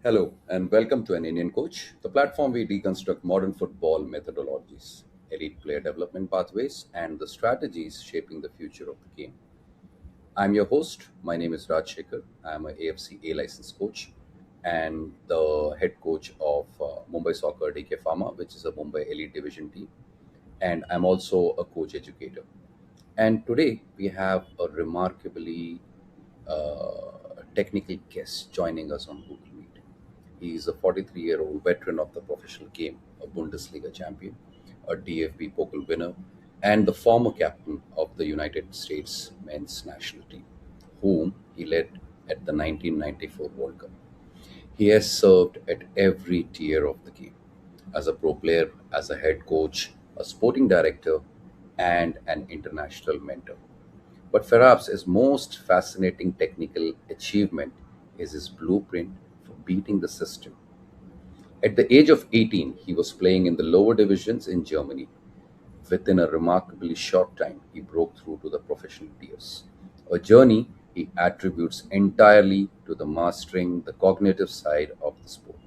Hello, and welcome to An Indian Coach, the platform we deconstruct modern football methodologies, elite player development pathways, and the strategies shaping the future of the game. I'm your host. My name is Raj Shekhar. I'm a AFC A licensed coach and the head coach of Mumbai Soccer DK Pharma, which is a Mumbai elite division team. And I'm also a coach educator. And today we have a remarkably technical guest joining us on Google Meet. He is a 43-year-old veteran of the professional game, a Bundesliga champion, a DFB Pokal winner, and the former captain of the United States men's national team, whom he led at the 1994 World Cup. He has served at every tier of the game as a pro player, as a head coach, a sporting director, and an international mentor. But perhaps his most fascinating technical achievement is his blueprint for beating the system. At the age of 18, he was playing in the lower divisions in Germany. Within a remarkably short time, he broke through to the professional tiers, a journey he attributes entirely to the mastering the cognitive side of the sport.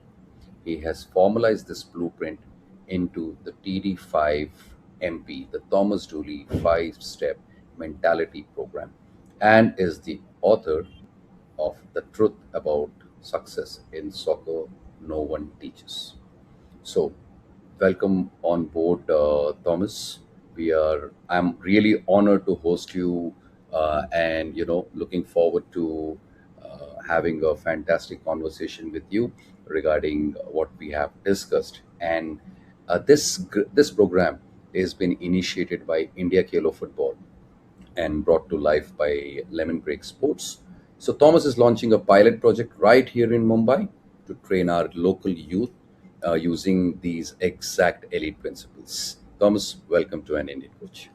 He has formalized this blueprint into the TD5 MP, the Thomas Dooley 5 step mentality program, and is the author of The Truth About Success in Soccer No One Teaches. So, welcome on board, Thomas. I'm really honored to host you, and looking forward to having a fantastic conversation with you regarding what we have discussed. And this program has been initiated by India Kelo Football and brought to life by Lemon Break Sports. So, Thomas is launching a pilot project right here in Mumbai to train our local youth using these exact elite principles. Thomas, welcome to An Indian Coach.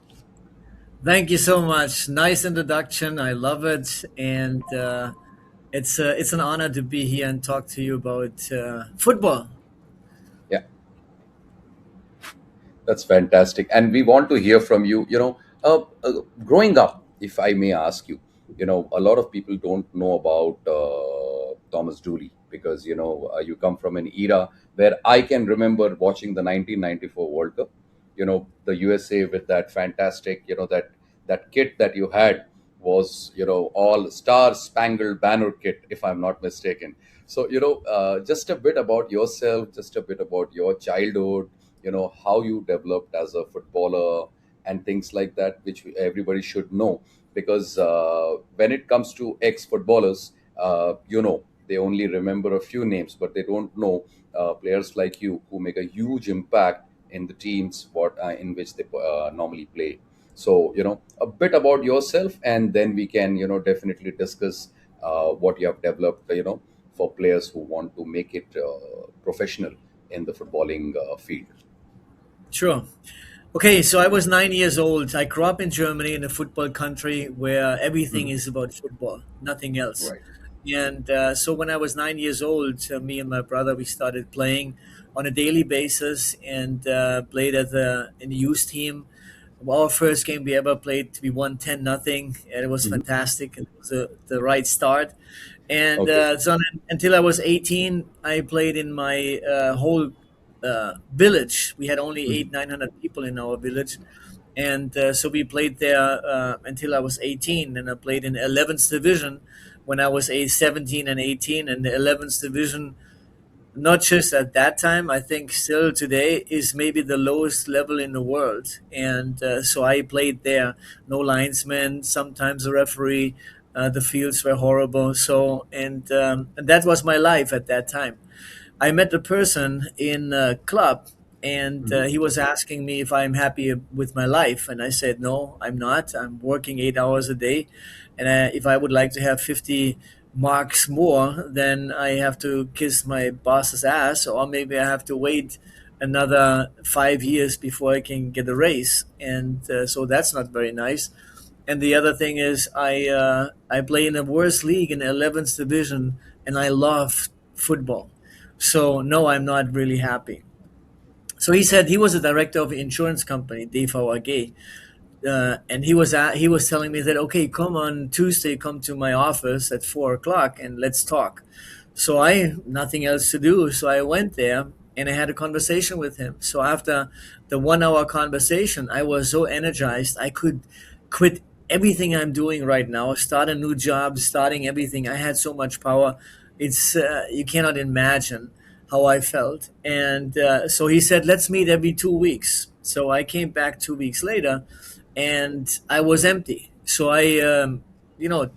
Thank you so much. Nice introduction. I love it, and it's an honor to be here and talk to you about football. Yeah, that's fantastic. And we want to hear from you. Growing up, if I may ask you, a lot of people don't know about Thomas Dooley because, you come from an era where I can remember watching the 1994 World Cup, the USA with that fantastic, that kit that you had was, all Star Spangled Banner kit, if I'm not mistaken. So, just a bit about yourself, just a bit about your childhood, how you developed as a footballer and things like that, which everybody should know because when it comes to ex-footballers, they only remember a few names, but they don't know players like you who make a huge impact in the teams in which they normally play. So, a bit about yourself, and then we can, definitely discuss what you have developed, for players who want to make it professional in the footballing field. Sure. Okay, so I was 9 years old. I grew up in Germany, in a football country where everything Mhm. is about football, nothing else. Right. And so when I was 9 years old, me and my brother we started playing on a daily basis and played in the youth team. Our first game we ever played, we won 10-0, and it was Mhm. fantastic. It was the right start. And Okay. until I was 18, I played in my whole village. We had only Mhm. eight, 900 people in our village. And so we played there until I was 18. And I played in 11th division when I was 17 and 18. And the 11th division, not just at that time, I think still today, is maybe the lowest level in the world. And so I played there. No linesman, sometimes a referee. The fields were horrible. So, and that was my life at that time. I met a person in a club, and Mhm. he was asking me if I'm happy with my life. And I said, no, I'm not. I'm working 8 hours a day. And if I would like to have 50 marks more, then I have to kiss my boss's ass, or maybe I have to wait another 5 years before I can get a raise. And so that's not very nice. And the other thing is, I play in the worst league in the 11th division, and I love football. So no, I'm not really happy. So he said he was a director of an insurance company, DVAG, and he was telling me that okay, come on Tuesday, come to my office at 4 o'clock and let's talk. So I nothing else to do. So I went there and I had a conversation with him. So after the 1 hour conversation, I was so energized I could quit everything I'm doing right now, start a new job, starting everything. I had so much power. It's you cannot imagine how I felt. And so he said, let's meet every 2 weeks. So I came back 2 weeks later, and I was empty. So I,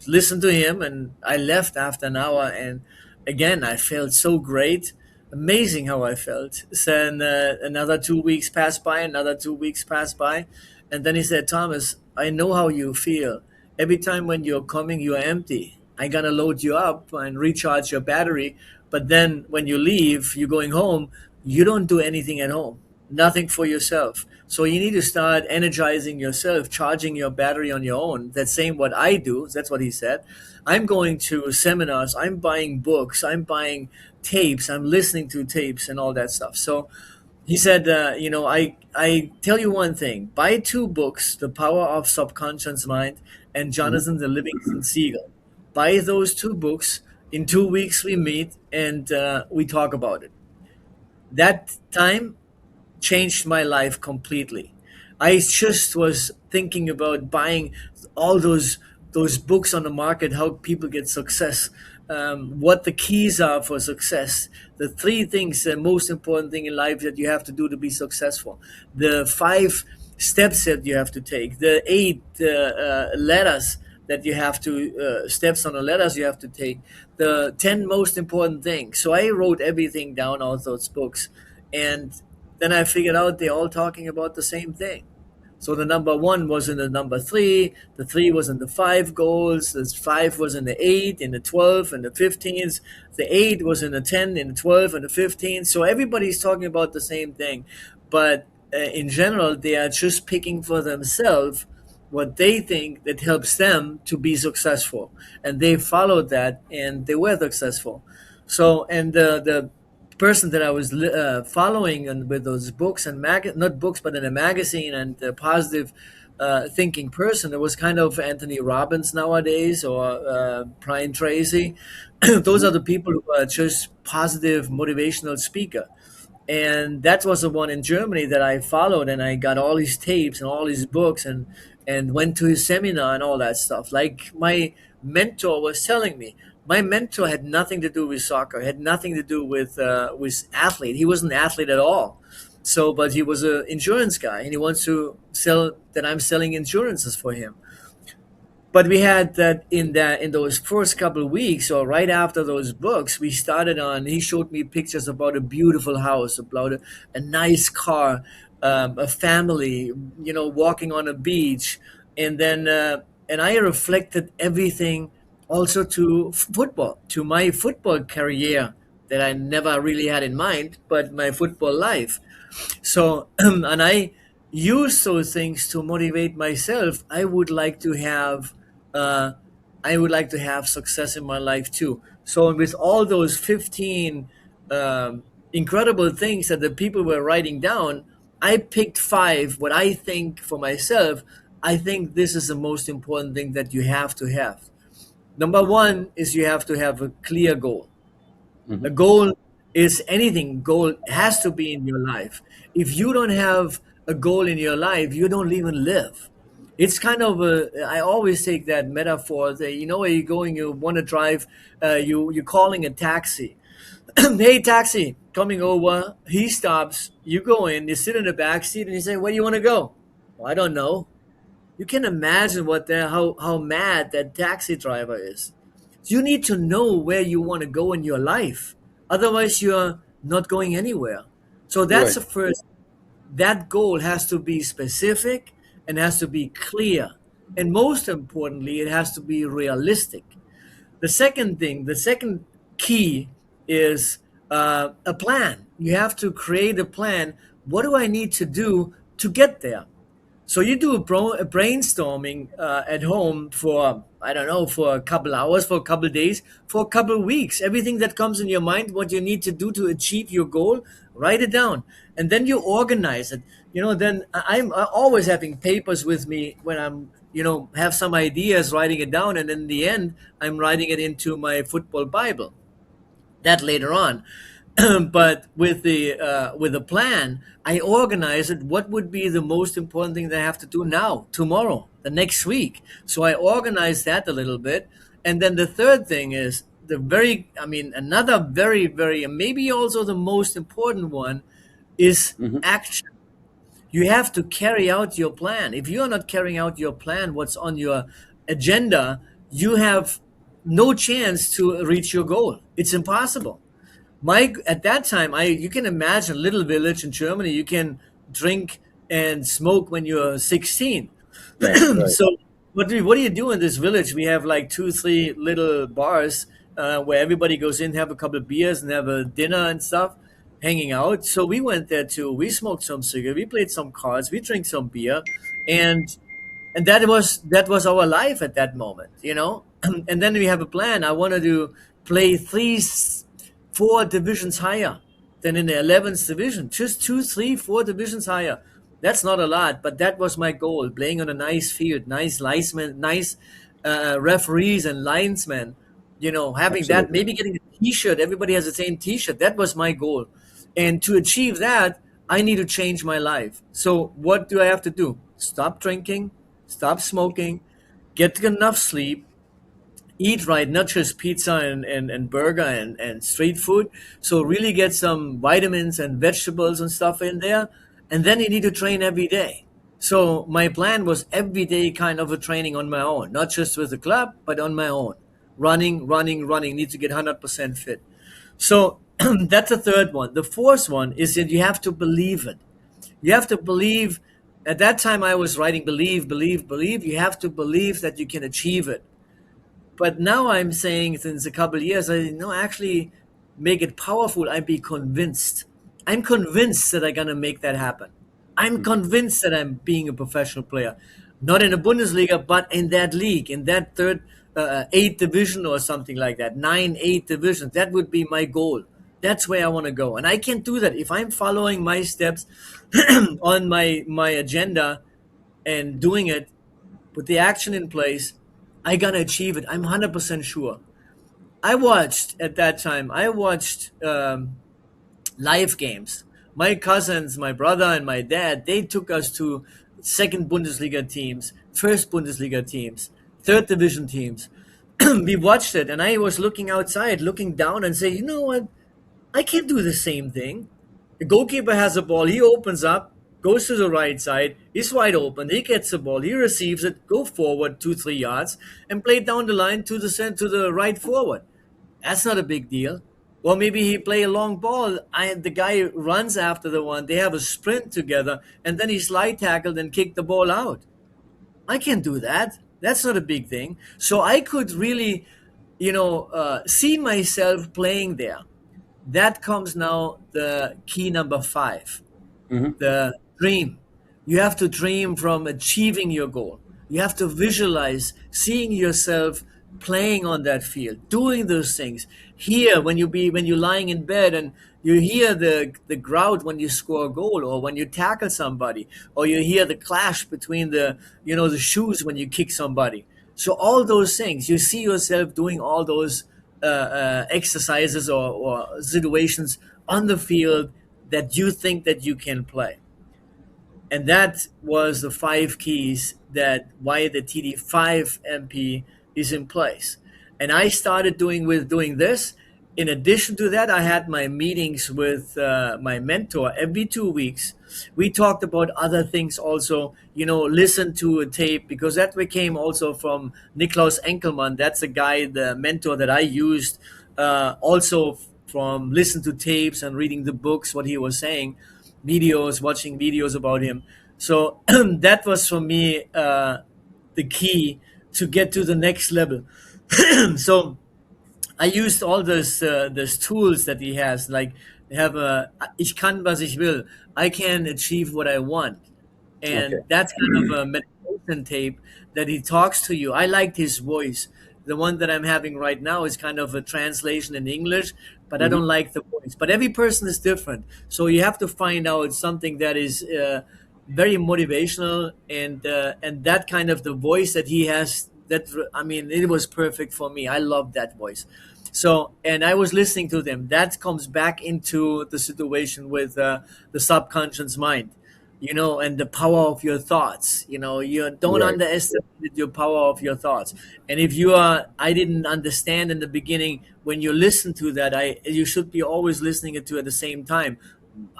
listened to him, and I left after an hour. And again, I felt so great. Amazing how I felt. Then another 2 weeks passed by, another 2 weeks passed by. And then he said, Thomas, I know how you feel. Every time when you're coming, you're empty. I gotta load you up and recharge your battery. But then when you leave, you're going home, you don't do anything at home, nothing for yourself. So you need to start energizing yourself, charging your battery on your own. That's same what I do. That's what he said. I'm going to seminars, I'm buying books, I'm buying tapes, I'm listening to tapes and all that stuff. So he said, I tell you one thing: buy two books, The Power of Subconscious Mind and Mhm. Jonathan the Livingston Seagull. Buy those two books. In 2 weeks, we meet and we talk about it. That time changed my life completely. I just was thinking about buying all those books on the market, how people get success, what the keys are for success, the three things, the most important thing in life that you have to do to be successful, the five steps that you have to take, the eight letters that you have to steps on the letters you have to take, the 10 most important things. So I wrote everything down, all those books, and then I figured out they're all talking about the same thing. So the number one was in the number three, the three was in the five goals, the five was in the eight, in the 12, and the 15s, the eight was in the 10, in the 12, and the 15. So everybody's talking about the same thing. But in general, they are just picking for themselves what they think that helps them to be successful. And they followed that and they were successful. So, and the person that I was following and with those books and not books, but in a magazine and a positive thinking person. It was kind of Anthony Robbins nowadays or Brian Tracy. Those Mhm. are the people who are just positive motivational speaker. And that was the one in Germany that I followed, and I got all his tapes and all his books, and went to his seminar and all that stuff. Like my mentor was telling me, my mentor had nothing to do with soccer, had nothing to do with athlete. He wasn't an athlete at all. So, but he was an insurance guy, and he wants to sell that I'm selling insurances for him. But we had that in those first couple of weeks or right after those books, we started on. He showed me pictures about a beautiful house, about a nice car, a family, walking on a beach, and then and I reflected everything also to football, to my football career that I never really had in mind, but my football life. So, and I use those things to motivate myself. Uh, I would like to have success in my life too. So, with all those 15 incredible things that the people were writing down, I picked five. What I think for myself, I think this is the most important thing that you have to have. Number one is you have to have a clear goal. Mhm. A goal is anything. Goal has to be in your life. If you don't have a goal in your life, you don't even live. It's kind of a. I always take that metaphor that where you're going, you want to drive, you're calling a taxi. Hey, taxi, coming over. He stops. You go in. You sit in the back seat, and you say, "Where do you want to go?" Well, I don't know. You can imagine how mad that taxi driver is. You need to know where you want to go in your life. Otherwise, you're not going anywhere. So that's Right. the first. That goal has to be specific and has to be clear. And most importantly, it has to be realistic. The second key is a plan. You have to create a plan. What do I need to do to get there? So you do a brainstorming at home for, I don't know, for a couple hours, for a couple days, for a couple weeks. Everything that comes in your mind, what you need to do to achieve your goal, write it down, and then you organize it. Then I'm always having papers with me when I'm have some ideas, writing it down, and in the end, I'm writing it into my football Bible. that later on. But with the plan, I organize it. What would be the most important thing that I have to do now, tomorrow, the next week? So I organize that a little bit, and then the third thing is another very, very, maybe also the most important one is Hmm. action. You have to carry out your plan. If you are not carrying out your plan, what's on your agenda, you have no chance to reach your goal. It's impossible. My At that time, I you can imagine, little village in Germany. You can drink and smoke when you're 16. Yeah, right. So what do you do in this village? We have like two, three little bars where everybody goes in, have a couple of beers, and have a dinner and stuff, hanging out. So we went there too. We smoked some cigarette, we played some cards, we drank some beer, and that was our life at that moment, you know. And then we have a plan. I wanted to play four divisions higher than in the 11th division, just two, three, four divisions higher. That's not a lot, but that was my goal, playing on a nice field, nice linesmen, nice referees and linesmen, having that, Absolutely. maybe getting a t-shirt. Everybody has the same t-shirt. That was my goal. And to achieve that, I need to change my life. So what do I have to do? Stop drinking, stop smoking, get enough sleep, eat right, not just pizza and burger and street food. So really get some vitamins and vegetables and stuff in there. And then you need to train every day. So my plan was every day kind of a training on my own, not just with the club, but on my own. Running, running, running. Need to get 100% fit. So that's the third one. The fourth one is that you have to believe it. You have to believe. At that time, I was writing believe, believe, believe. You have to believe that you can achieve it. But now I'm saying, since a couple of years, I know actually make it powerful. I be convinced. I'm convinced that I'm gonna make that happen. I'm convinced that I'm being a professional player, not in the Bundesliga, but in that league, in that third, eighth division or something like that, nine, eight divisions. That would be my goal. That's where I want to go, and I can do that if I'm following my steps on my agenda and doing it with the action in place. I gonna achieve it. I'm 100% sure. I watched live games. My cousins, my brother, and my dad, they took us to second Bundesliga teams, first Bundesliga teams, third division teams. We watched it, and I was looking outside, looking down, and say, you know what? I can do the same thing. The goalkeeper has a ball. He opens up, goes to the right side. He's wide open. He gets the ball. He receives it. Go forward 2, 3 yards and play down the line to the right forward. That's not a big deal. Or maybe he play a long ball. The guy runs after the one. They have a sprint together, and then he slide tackled and kicked the ball out. I can do that. That's not a big thing. So I could really, see myself playing there. That comes now the key number five, Hmm. the dream. You have to dream from achieving your goal. You have to visualize seeing yourself playing on that field, doing those things. Here, when you're lying in bed and you hear the grout when you score a goal, or when you tackle somebody, or you hear the clash between the shoes when you kick somebody. So all those things, you see yourself doing all those exercises or situations on the field that you think that you can play. And that was the five keys that why the TD5 MP is in place. And I started doing this. In addition to that, I had my meetings with my mentor every 2 weeks. We talked about other things also, listen to a tape, because that became also from Niklaus Enkelmann. That's a guy, the mentor that I used, also from listen to tapes and reading the books, what he was saying, videos, watching videos about him. So that was for me the key to get to the next level. So I used all those tools that he has. Like, have a ich kann was ich will. I can achieve what I want, Okay. and that's kind of a meditation tape that he talks to you. I liked his voice. The one that I'm having right now is kind of a translation in English, but I Hmm. don't like the voice. But every person is different, so you have to find out something that is very motivational, and that kind of the voice that he has. That, I mean, it was perfect for me. I love that voice. So, and I was listening to them. That comes back into the situation with the subconscious mind, and the power of your thoughts. You don't Right. underestimate your power of your thoughts. And if I didn't understand in the beginning, when you listen to that, you should be always listening it to at the same time.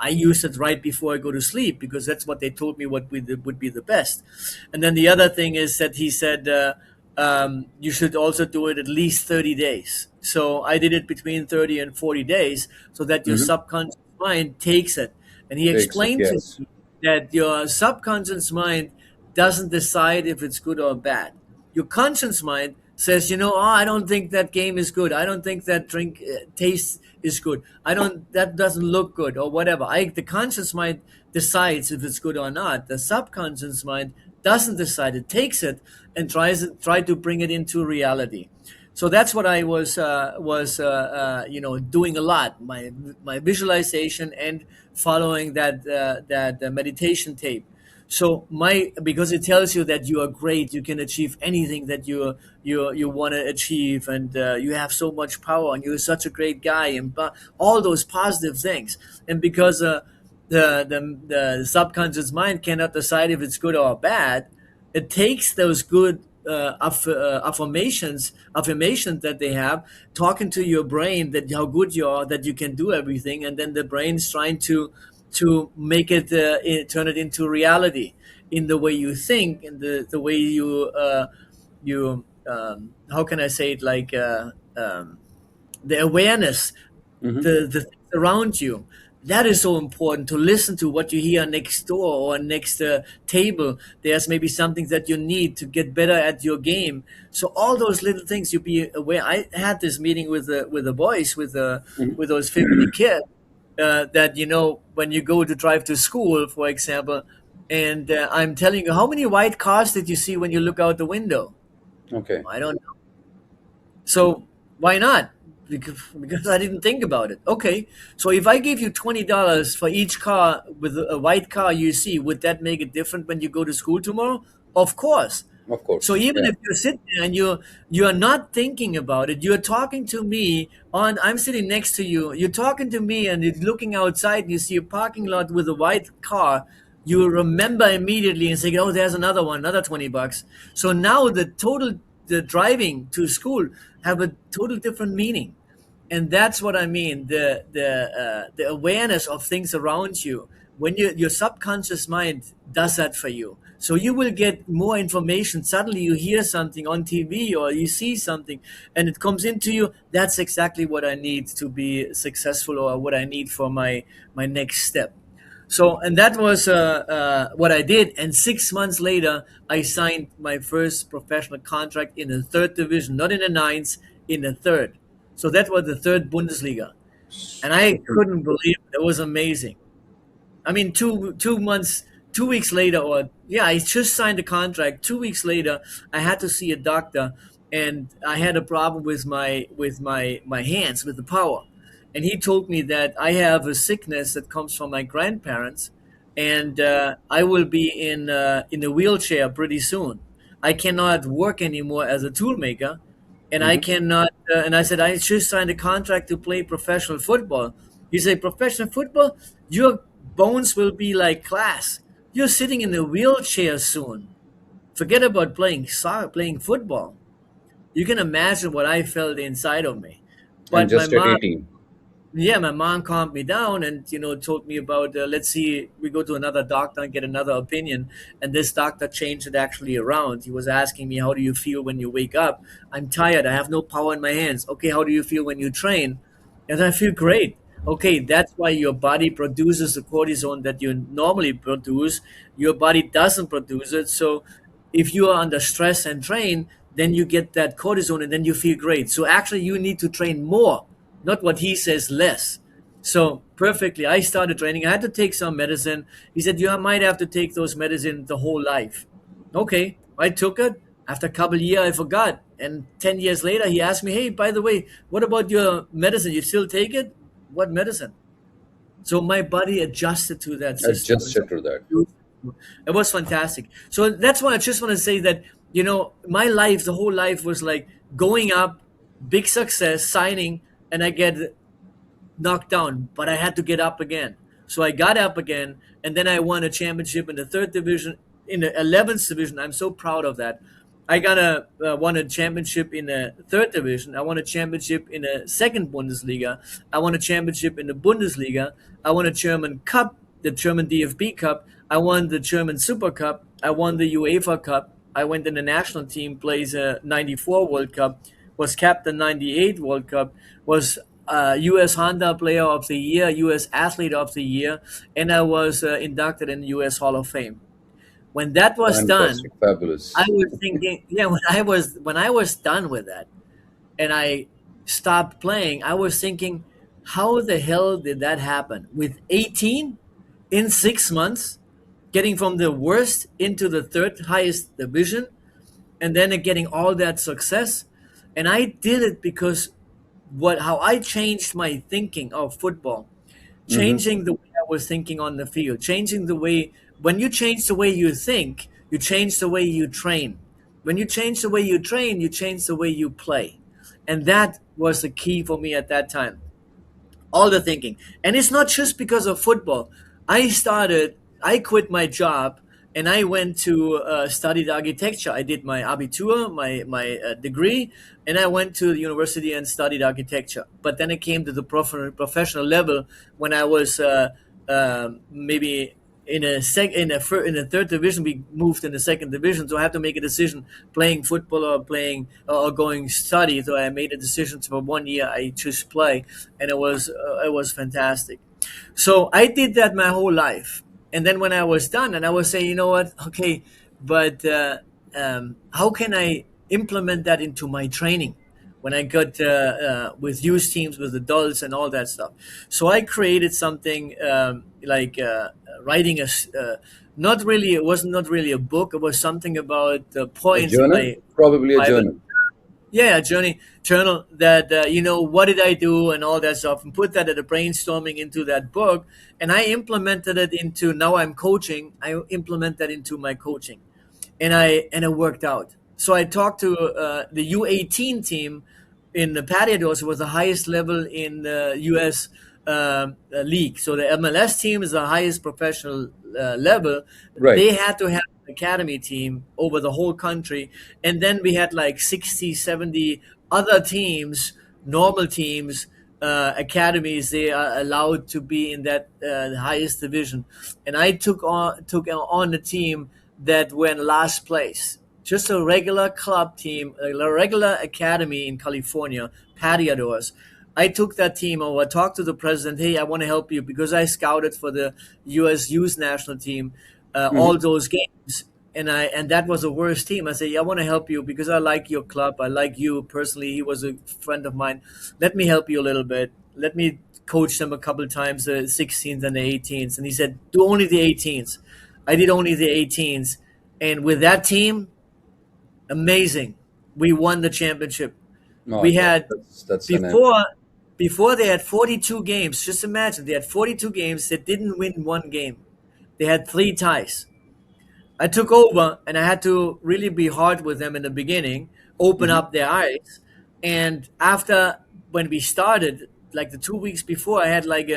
I use it right before I go to sleep because that's what they told me would be the best. And then the other thing is that he said you should also do it at least 30 days. So I did it between 30 and 40 days so that your Hmm. subconscious mind takes it. And he Takes it. explained to Yes. me that your subconscious mind doesn't decide if it's good or bad. Your conscious mind says, oh, I don't think that game is good. I don't think that drink taste is good. That doesn't look good or whatever. The conscious mind decides if it's good or not. The subconscious mind doesn't decide. It takes it and try to bring it into reality. So that's what I was doing a lot. My visualization and following that meditation tape. So because it tells you that you are great, you can achieve anything that you want to achieve, and you have so much power, and you're such a great guy, and all those positive things. And because the subconscious mind cannot decide if it's good or bad, it takes those good affirmations that they have, talking to your brain that how good you are, that you can do everything, and then the brain's trying to make it turn it into reality in the way you think, and the way you how can I say it, like the awareness, Hmm. the things around you. That is so important, to listen to what you hear next door or next table. There's maybe something that you need to get better at your game. So all those little things, you be aware. I had this meeting with the boys, Hmm. with those 50 kids, that when you go to drive to school, for example, and I'm telling you, how many white cars did you see when you look out the window? Okay. I don't. So why not? Because I didn't think about it. Okay, so if I give you $20 for each car with a white car you see, would that make it different when you go to school tomorrow? Of course. Of So course. even Yeah. if you're sitting there and you're not thinking about it, you're talking to me on. I'm sitting next to you. You're talking to me, and you're looking outside, and you see a parking lot with a white car. You remember immediately and say, "Oh, there's another one, another $20." So now the driving to school have a total different meaning. And that's what I mean, the awareness of things around you. When your subconscious mind does that for you, so you will get more information. Suddenly you hear something on TV or you see something, and it comes into you. That's exactly what I need to be successful, or what I need for my next step. So, and that was what I did. And 6 months later, I signed my first professional contract in the third division, not in the ninth, in the third. So that was the third Bundesliga, and I couldn't believe it. It was amazing. I mean, 2 months, 2 weeks later, or yeah, I just signed a contract. 2 weeks later, I had to see a doctor, and I had a problem with my hands, with the power. And he told me that I have a sickness that comes from my grandparents, and I will be in a wheelchair pretty soon. I cannot work anymore as a toolmaker, and I Hmm. cannot. And I said I just signed a contract to play professional football. He said, "Professional football? Your bones will be like glass. You're sitting in a wheelchair soon. Forget about playing soccer, playing football." You can imagine what I felt inside of me. And But my just at mom, 18. yeah, my mom calmed me down, and told me about, let's see, we go to another doctor and get another opinion. And this doctor changed it actually around. He was asking me, how do you feel when you wake up? I'm tired, I have no power in my hands. Okay, how do you feel when you train? And I feel great. Okay, that's why your body produces the cortisone that you normally produce. Your body doesn't produce it. So if you are under stress and train, then you get that cortisone, and then you feel great. So actually you need to train more, not what he says, less. So perfectly, I started training. I had to take some medicine. He said, you might have to take those medicine the whole life. Okay, I took it. After a couple of years, I forgot. And 10 years later, he asked me, hey, by the way, what about your medicine? You still take it? What medicine? So my body adjusted to that system. And so Adjusted to that. it was fantastic. So that's why I just want to say that, my life, the whole life was like going up. big success, signing, and I get knocked down, but I had to get up again. So I got up again, and then I won a championship in the third division, in the 11th division. I'm so proud of that. I got a won a championship in the third division. I won a championship in the second Bundesliga. I won a championship in the Bundesliga. I won a German Cup, the German DFB Cup. I won the German Super Cup. I won the UEFA Cup. I went in the national team, plays a '94 World Cup, was captain '98 World Cup, was U.S. Honda Player of the Year, U.S. Athlete of the Year, and I was inducted in the U.S. Hall of Fame. When that was done, Fantastic, I fabulous. was thinking, yeah, when I was done with that, and I stopped playing, I was thinking, how the hell did that happen? With 18 in 6 months, getting from the worst into the third highest division, and then getting all that success, and I did it because what how I changed my thinking of football, Hmm. changing the way I was thinking on the field, changing the way when you change the way you think, you change the way you train. When you change the way you train, you change the way you play. And that was the key for me at that time, all the thinking. And it's not just because of football. I quit my job and I went to studied architecture. I did my abitur, my degree, and I went to the university and studied architecture. But then it came to the professional level when I was maybe in a third division. We moved in the second division, so I had to make a decision: playing football or playing or going study. So I made a decision for 1 year. I just play, and it was fantastic. So I did that my whole life, and then when I was done, and I was saying, you know what, okay, but how can I implement that into my training? When I got with youth teams, with adults, and all that stuff. So I created something like writing not really, it was not really a book. It was something about the A points in journal? my Probably a Bible. journal. Yeah, journal that what did I do and all that stuff, and put that at a brainstorming into that book, and I implemented it into, now I'm coaching. I implement that into my coaching, and it worked out. So I talked to the U18 team in the Padiadors, was the highest level in the U.S. League. So the MLS team is the highest professional level. Right. They had to have an academy team over the whole country, and then we had like 60, 70 other teams, normal teams. Academies, they are allowed to be in that highest division, and I took on the team that went last place. Just a regular club team, a regular academy in California, Padiadors. I took that team over, talked to the president. Hey, I want to help you because I scouted for the U.S. youth national team, all Hmm. those games, and that was the worst team. I said, yeah, I want to help you because I like your club. I like you personally. He was a friend of mine. Let me help you a little bit. Let me coach them a couple of times, the 16s and the 18s. And he said, do only the 18s. I did only the 18s, and with that team, amazing. We won the championship. My We God, had that's an before before they had 42 games. Just imagine, they had 42 games. They didn't win one game. They had three ties. I took over and I had to really be hard with them in the beginning, open Mhm. up their eyes. And after, when we started, like the 2 weeks before, I had like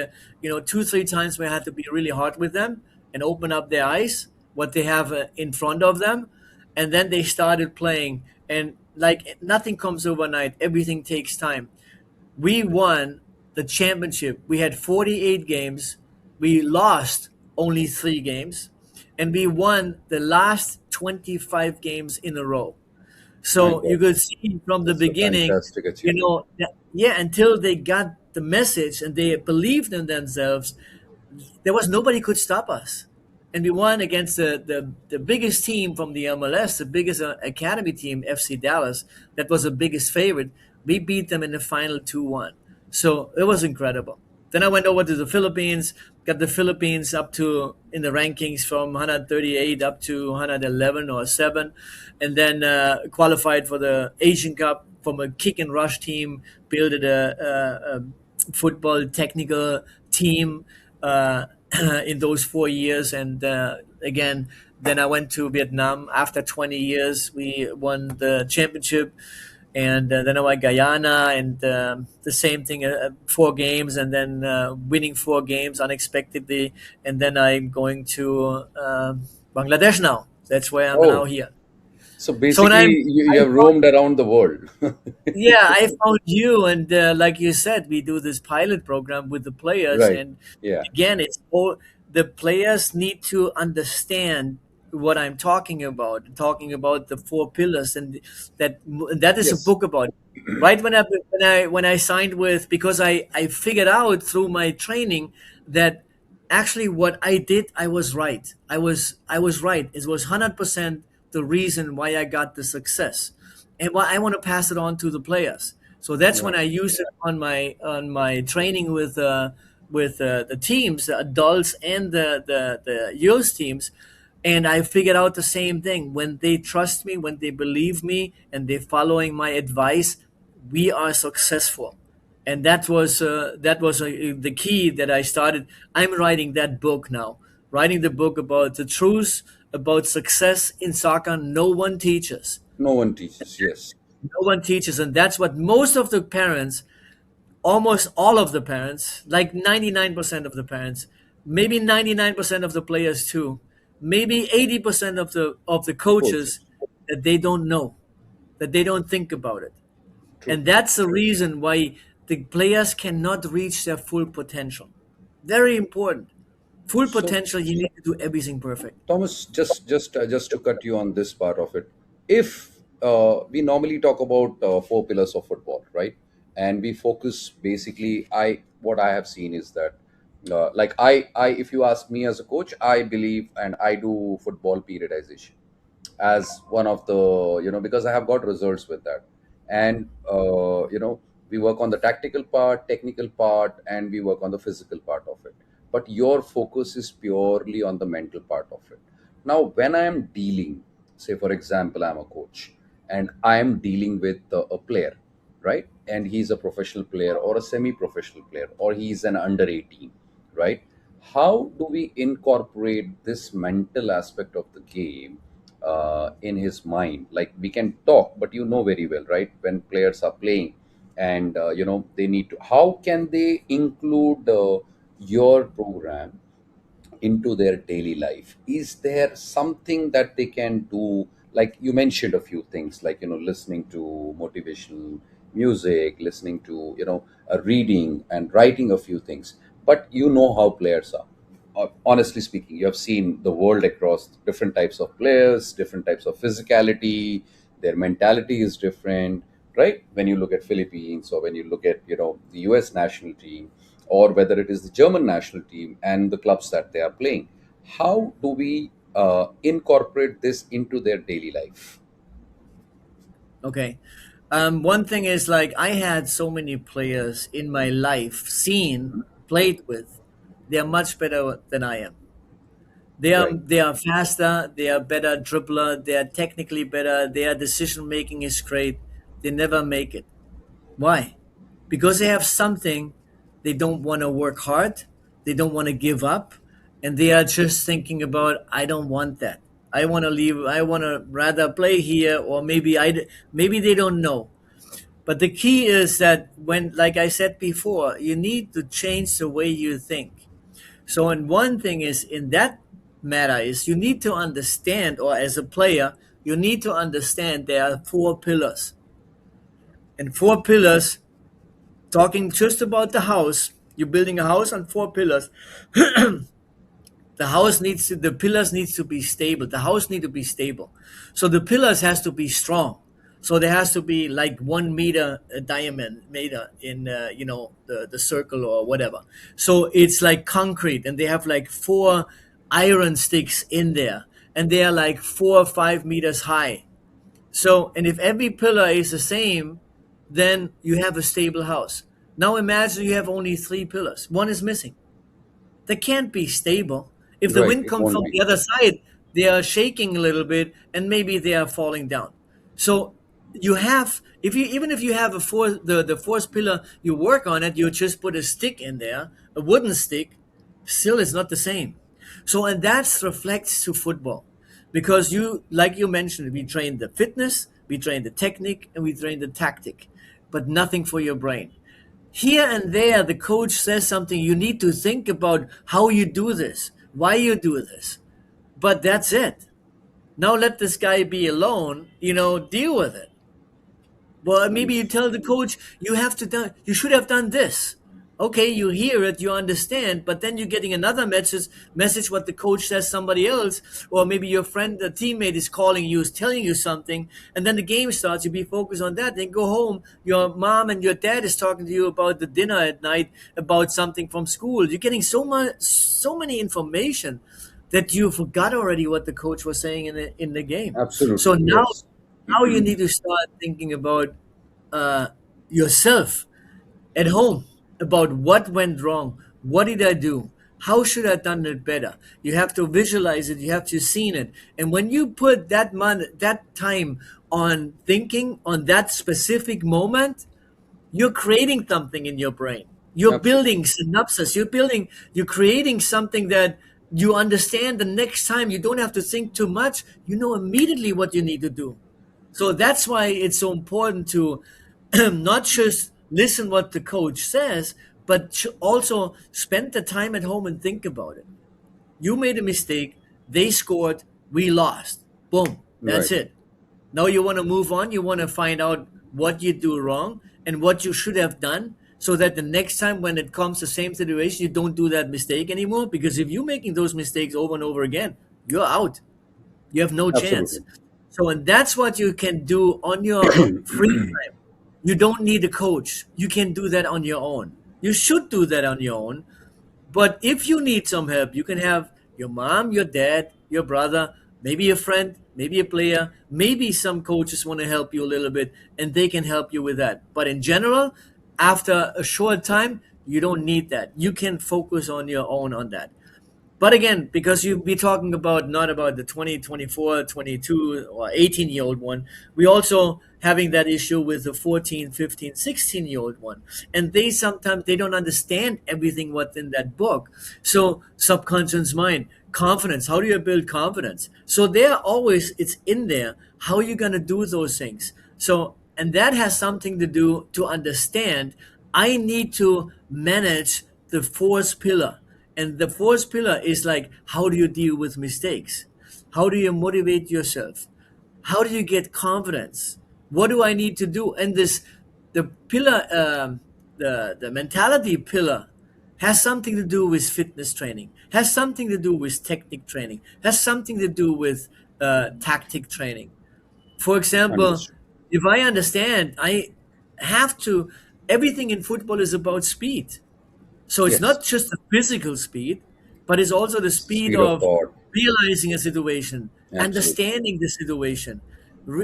two, three times where I had to be really hard with them and open up their eyes, what they have in front of them. And then they started playing. And like nothing comes overnight, everything takes time. We won the championship. We had 48 games. We lost only 3 games, and we won the last 25 games in a row. My So God, you could see from the that's a beginning, fantastic achievement. yeah, until they got the message and they believed in themselves, there was nobody could stop us. And we won against the biggest team from the MLS, the biggest academy team, FC Dallas. That was the biggest favorite. We beat them in the final 2-1. So it was incredible. Then I went over to the Philippines, got the Philippines up to in the rankings from 138 up to 111 or 7, and then qualified for the Asian Cup from a kick and rush team, built a football technical team uh, in those 4 years. And then I went to Vietnam. After 20 years, we won the championship. and then I went Guyana, and the same thing, 4 games, and then winning 4 games unexpectedly, and then I'm going to Bangladesh now. That's where I'm now Oh, here. so So when basically you I have roamed around the world. yeah, I found you, and like you said, we do this pilot program with the players, Right. and Yeah. again, it's all the players need to understand what I'm talking about the 4 pillars, and that is a Yes. book about it. Right when I signed with, because I figured out through my training that actually what I did, I was right. I was right. It was 100% the reason why I got the success, and why I want to pass it on to the players. So that's when Right. I use it on my training with the teams, the adults and the youth teams, and I figured out the same thing. When they trust me, when they believe me, and they're following my advice, we are successful. And that was the key that I started. I'm writing that book now, writing the book about the truth about success in soccer. No one teaches. No one teaches. Yes. No one teaches, and that's what most of the parents, almost all of the parents, like 99% of the parents, maybe 99% of the players too, maybe 80% of the coaches, Coaches. that they don't know, that they don't think about it. True. And that's the reason why the players cannot reach their full potential. Very important. Full So, potential, you need to do everything perfect. Thomas, just to cut you on this part of it, if we normally talk about 4 pillars of football, right? And we focus basically, I what I have seen is that, like if you ask me as a coach, I believe and I do football periodization as one of the, because I have got results with that. And we work on the tactical part, technical part, and we work on the physical part of it, but your focus is purely on the mental part of it. Now when I am dealing, say for example, I'm a coach and I am dealing with a player, right? And he's a professional player or a semi professional player or he's an under 18, right? How do we incorporate this mental aspect of the game in his mind? Like we can talk, but you know very well, right, when players are playing and they need to, how can they include your program into their daily life? Is there something that they can do? Like you mentioned a few things, like listening to motivational music, listening to reading and writing a few things. But you know how players are. Honestly speaking, you have seen the world across, different types of players, different types of physicality, their mentality is different, right? When you look at Philippines or when you look at the US national team, or whether it is the German national team and the clubs that they are playing. How do we incorporate this into their daily life? Okay. One thing is, like, I had so many players in my life, seen, played with. They are much better than I am. They are Right, they are faster. They are better dribbler. They are technically better. Their decision making is great. They never make it. Why? Because they have something. They don't want to work hard. They don't want to give up, and they are just thinking about, I don't want that. I want to leave. I want to rather play here, or maybe they don't know. But the key is that, when, like I said before, you need to change the way you think. So, and one thing is, in that matter, is you need to understand, or as a player, you need to understand there are 4 pillars. And 4 pillars, talking just about the house, you're building a house on 4 pillars. The pillars needs to be stable. The house need to be stable. So the pillars has to be strong. So there has to be like 1 meter diameter in the circle or whatever. So it's like concrete, and they have like 4 iron sticks in there, and they are like 4 or 5 meters high. So, and if every pillar is the same, then you have a stable house. Now imagine you have only 3 pillars. One is missing. They can't be stable. If the right. wind It comes won't from be. the other side, they are shaking a little bit, and maybe they are falling down. So you have, if you even if you have the fourth pillar, you work on it, you just put a stick in there, a wooden stick, still it's not the same. So, and that reflects to football, because you, like you mentioned, we train the fitness, We train the technique and we train the tactic, but nothing for your brain. Here and there, the coach says something. You need to think about how you do this, why you do this. But that's it. Now let this guy be alone, deal with it. Well, maybe you tell the coach you should have done this. Okay, you hear it, you understand, but then you're getting another message what the coach says somebody else, or maybe your friend, a teammate is calling you, is telling you something, and then the game starts, you be focused on that, then go home, your mom and your dad is talking to you about the dinner at night, about something from school. You're getting so many information that you forgot already what the coach was saying in the game. So Absolutely, yes. now you need to start thinking about uh, yourself at home, about what went wrong, what did I do, how should I have done it better. You have to visualize it, you have to see it, and when you put that time on thinking on that specific moment, you're creating something in your brain. You're Absolutely. building synapses. You're creating something that you understand the next time. You don't have to think too much. You know immediately what you need to do. So that's why it's so important to not just listen what the coach says, but also spend the time at home and think about it. You made a mistake. They scored. We lost. Boom. That's Right. it. Now you want to move on. You want to find out what you do wrong and what you should have done so that the next time when it comes to the same situation, you don't do that mistake anymore. Because if you're making those mistakes over and over again, you're out. You have no chance. Absolutely. So, and that's what you can do on your free time. You don't need a coach. You can do that on your own. You should do that on your own. But if you need some help, you can have your mom, your dad, your brother, maybe a friend, maybe a player, maybe some coaches want to help you a little bit and they can help you with that. But in general, after a short time, you don't need that. You can focus on your own on that. But again, because you'll be talking about not about the 20, 24, 22, or 18-year-old one, we also having that issue with the 14, 15, 16-year-old one. And they sometimes they don't understand everything what's in that book. So subconscious mind, confidence, how do you build confidence? So there always it's in there. How are you gonna do those things? So and that has something to do to understand I need to manage the fourth pillar, and the fourth pillar is like, how do you deal with mistakes? How do you motivate yourself? How do you get confidence? What do I need to do? And the pillar, the mentality pillar, has something to do with fitness training, has something to do with technique training, has something to do with tactic training. For example, Understood. if I understand, I have to. Everything in football is about speed, so it's Yes. not just the physical speed, but it's also the speed Speed of of thought. realizing a situation, Absolutely. understanding the situation,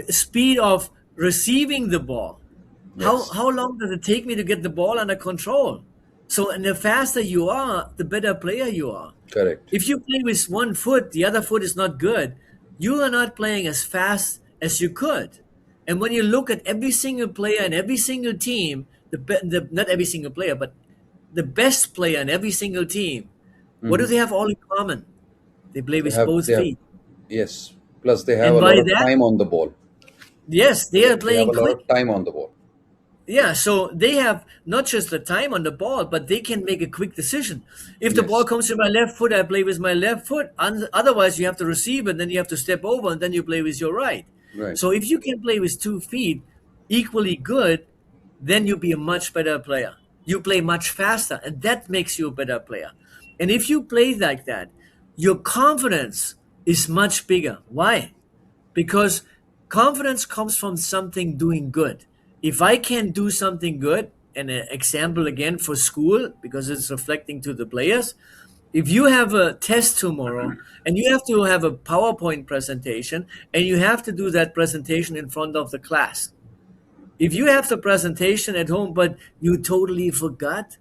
speed of receiving the ball. Yes. How long does it take me to get the ball under control? So, and the faster you are, the better player you are. Correct. If you play with one foot, the other foot is not good, you are not playing as fast as you could. And when you look at every single player and every single team, not every single player, but the best player in every single team, what do Hmm. they have all in common? They play They with have. both They have. feet. Yes. Plus, they have And a lot by of that, time on the ball. yes, they are They have playing a lot quick. of time on the ball. Yeah, so they have not just the time on the ball, but they can make a quick decision. If the ball Yes. comes to my left foot, I play with my left foot. Otherwise, you have to receive it, then you have to step over, and then you play with your right. Right. So if you can play with 2 feet equally good, then you'll be a much better player. You play much faster, and that makes you a better player. And if you play like that, your confidence is much bigger. Why? Because confidence comes from something doing good. If I can do something good, and an example again for school, because it's reflecting to the players, if you have a test tomorrow and you have to have a PowerPoint presentation and you have to do that presentation in front of the class, if you have the presentation at home but you totally forgot,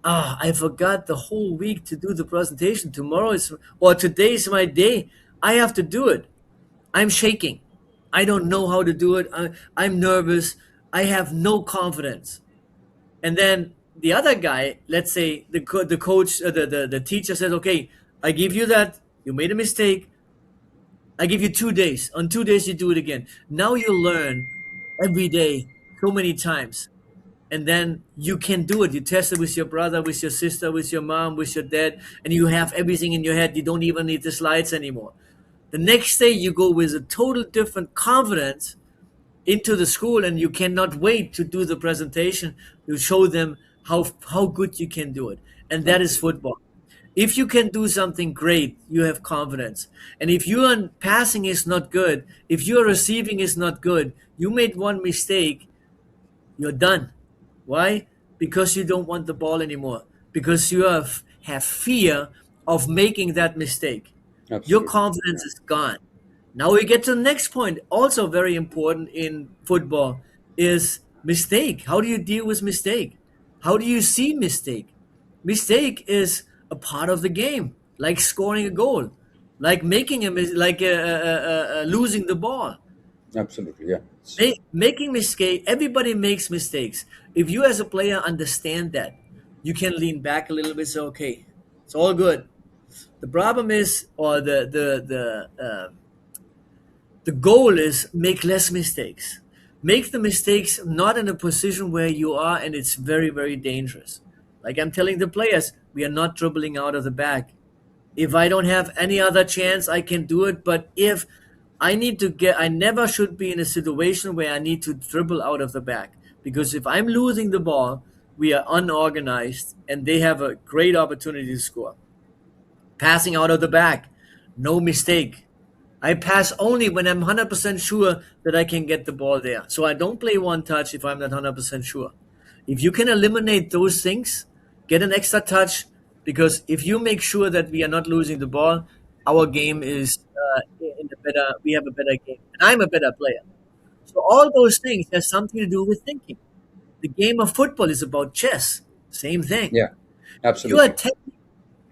I forgot the whole week to do the presentation, tomorrow is or today is my day, I have to do it. I'm shaking. I don't know how to do it. I'm nervous. I have no confidence. And then the other guy, let's say the coach, the teacher says, okay, I give you that. You made a mistake. I give you 2 days. On 2 days, you do it again. Now you learn every day so many times. And then you can do it. You test it with your brother, with your sister, with your mom, with your dad, and you have everything in your head. You don't even need the slides anymore. The next day, you go with a total different confidence into the school, and you cannot wait to do the presentation to show them how good you can do it. And that is Absolutely. football. If you can do something great, you have confidence. And if your passing is not good, if your receiving is not good, you made one mistake, you're done. Why? Because you don't want the ball anymore. Because you have fear of making that mistake. Your Absolutely. confidence Yeah. is gone. Now we get to the next point, also very important in football, is mistake. How do you deal with mistake? How do you see mistake? Mistake is a part of the game, like scoring a goal, like making like losing the ball. Absolutely. Yeah. Making mistake. Everybody makes mistakes. If you as a player understand that, you can lean back a little bit. Say, okay, it's all good. The problem is, or the goal is make less mistakes. Make the mistakes not in a position where you are, and it's very, very dangerous. Like I'm telling the players, we are not dribbling out of the back. If I don't have any other chance, I can do it. But if I need to get, I never should be in a situation where I need to dribble out of the back. Because if I'm losing the ball, we are unorganized and they have a great opportunity to score. Passing out of the back, no mistake. I pass only when I'm 100% sure that I can get the ball there. So I don't play one touch if I'm not 100% sure. If you can eliminate those things, get an extra touch, because if you make sure that we are not losing the ball, our game is in a better. We have a better game, and I'm a better player. So all those things has something to do with thinking. The game of football is about chess. Same thing. Yeah. You are Absolutely.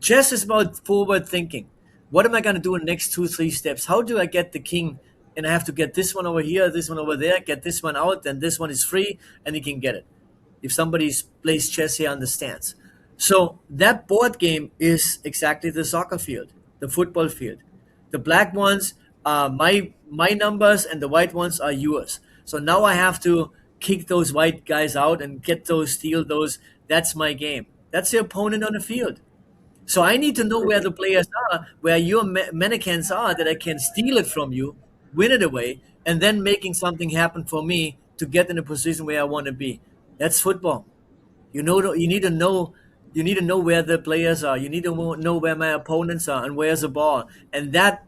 Chess is about forward thinking. What am I going to do in the next 2, 3 steps? How do I get the king? And I have to get this one over here, this one over there, get this one out, then this one is free, and you can get it. If somebody plays chess, he understands. So that board game is exactly the soccer field, the football field. The black ones are my numbers, and the white ones are yours. So now I have to kick those white guys out and get those, steal those. That's my game. That's the opponent on the field. So I need to know where Absolutely. the players are, where your mannequins are, that I can steal it from you, win it away, and then making something happen for me to get in a position where I want to be. That's football. You need to know. You need to know where the players are. You need to know where my opponents are and where's the ball, and that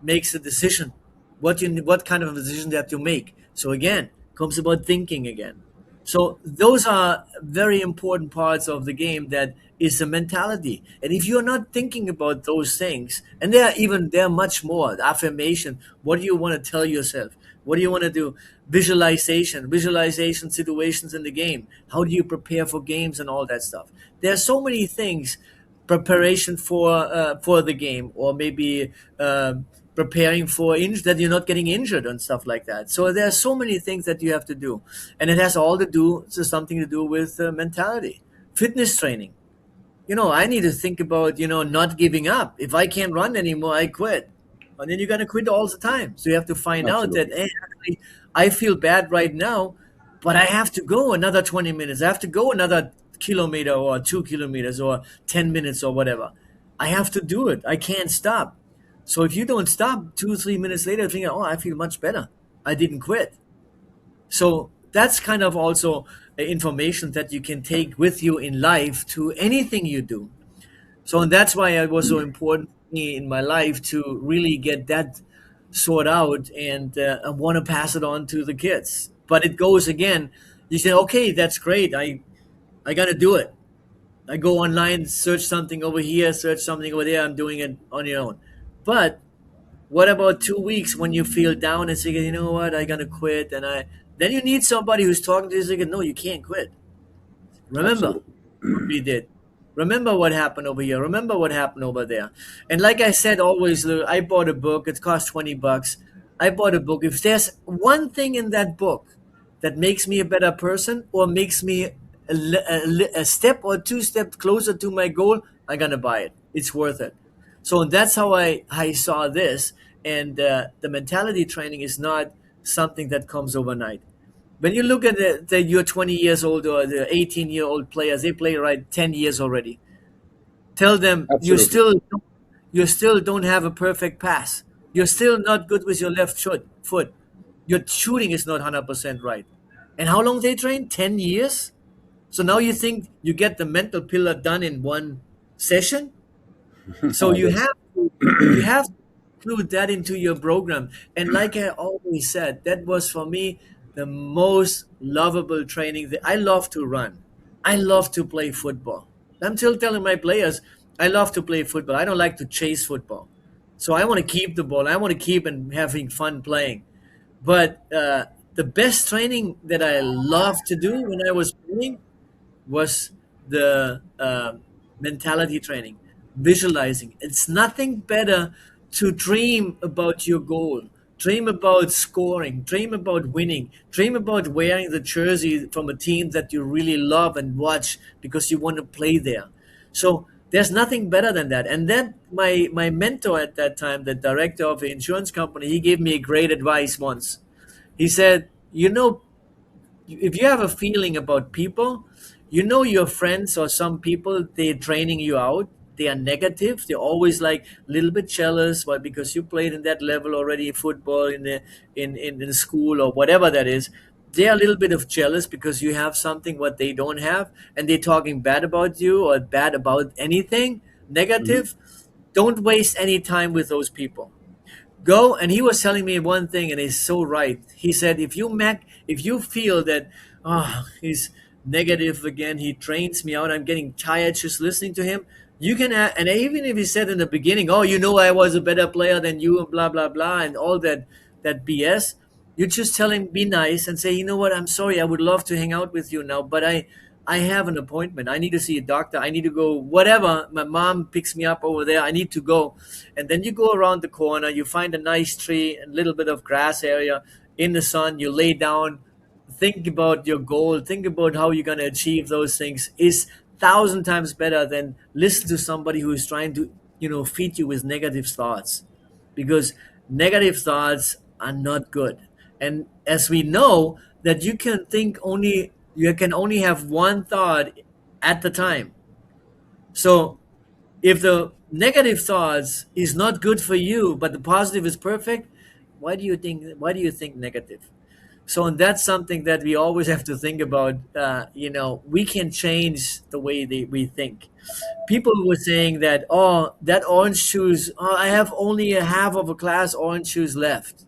makes a decision. What kind of a decision that you make. So again, comes about thinking again. So those are very important parts of the game. That is the mentality. And if you're not thinking about those things, and there are much more. Affirmation. What do you want to tell yourself? What do you want to do? Visualization situations in the game. How do you prepare for games and all that stuff? There are so many things. Preparation for the game, or maybe preparing for that you're not getting injured and stuff like that. So there are so many things that you have to do, and it has all to do so something to do with mentality, fitness training. I need to think about, not giving up. If I can't run anymore, I quit. And then you're going to quit all the time. So you have to find out that, Absolutely. hey, actually, I feel bad right now, but I have to go another 20 minutes. I have to go another kilometer or 2 kilometers or 10 minutes or whatever. I have to do it. I can't stop. So if you don't stop 2, 3 minutes later, thinking, oh, I feel much better. I didn't quit. So that's kind of also information that you can take with you in life to anything you do. So and that's why it was so important for me in my life to really get that sort out, and I want to pass it on to the kids. But it goes again. You say, okay, that's great. I got to do it. I go online, search something over here, search something over there. I'm doing it on your own. But what about 2 weeks when you feel down and say, you know what, I gotta quit, and then you need somebody who's talking to you saying, no, you can't quit. Remember Absolutely. what we did. Remember what happened over here. Remember what happened over there. And like I said, always, I bought a book. It cost $20. I bought a book. If there's one thing in that book that makes me a better person, or makes me a step or 2 steps closer to my goal, I'm gonna buy it. It's worth it. So that's how I saw this. And the mentality training is not something that comes overnight. When you look at your 20 years old or the 18-year-old players, they play right 10 years already. Tell them Absolutely. you still don't have a perfect pass. You're still not good with your left foot. Your shooting is not 100% right. And how long they train? 10 years? So now you think you get the mental pillar done in one session? So That's you have to include that into your program. And like I always said, that was for me the most lovable training. That I love to run. I love to play football. I'm still telling my players I love to play football. I don't like to chase football. So I want to keep the ball. I want to keep and having fun playing. But the best training that I loved to do when I was playing was the mentality training, visualizing. It's nothing better to dream about your goal, dream about scoring, dream about winning, dream about wearing the jersey from a team that you really love and watch because you want to play there. So there's nothing better than that. And then my mentor at that time, the director of the insurance company, he gave me a great advice once. He said, if you have a feeling about people, your friends or some people, they're draining you out. They are negative. They're always like a little bit jealous, but because you played in that level already in football, in school or whatever that is, they're a little bit of jealous because you have something what they don't have, and they're talking bad about you or bad about anything Mhm. negative. Don't waste any time with those people. Go. And he was telling me one thing, and he's so right. He said, if you feel that, oh, he's negative again, he drains me out, I'm getting tired just listening to him, you can and even if he said in the beginning, oh, I was a better player than you and blah blah blah and all that BS, you just tell him, be nice and say, you know what, I'm sorry, I would love to hang out with you now, but I have an appointment. I need to see a doctor. I need to go, whatever. My mom picks me up over there. I need to go. And then you go around the corner, you find a nice tree, a little bit of grass area in the sun, you lay down, think about your goal, think about how you're going to achieve those things is thousand times better than listen to somebody who is trying to, feed you with negative thoughts, because negative thoughts are not good. And as we know that you can only have one thought at the time. So if the negative thoughts is not good for you but the positive is perfect, why do you think negative? So, and that's something that we always have to think about. We can change the way we think. People were saying that, oh, that orange juice, oh, I have only a half of a glass orange juice left,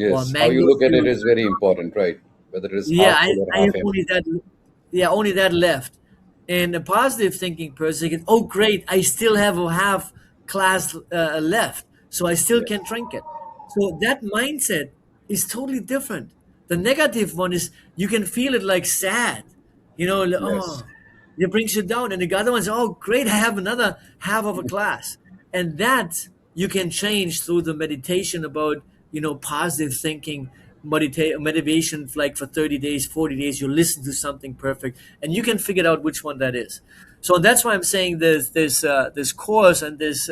or Yes, how you mango look at it juice. is very important, right? Whether it is Yeah, half full or I half have only empty. that. Yeah, only that left. And a positive thinking person can, oh, great, I still have a half glass left, so I still Yes, can drink it. So that mindset is totally different. The negative one is you can feel it like sad, yes, oh, it brings you down. And the other one's, oh, great, I have another half of a glass. And that you can change through the meditation about, positive thinking, motivation, like for 30 days, 40 days, you listen to something perfect and you can figure out which one that is. So that's why I'm saying this course and this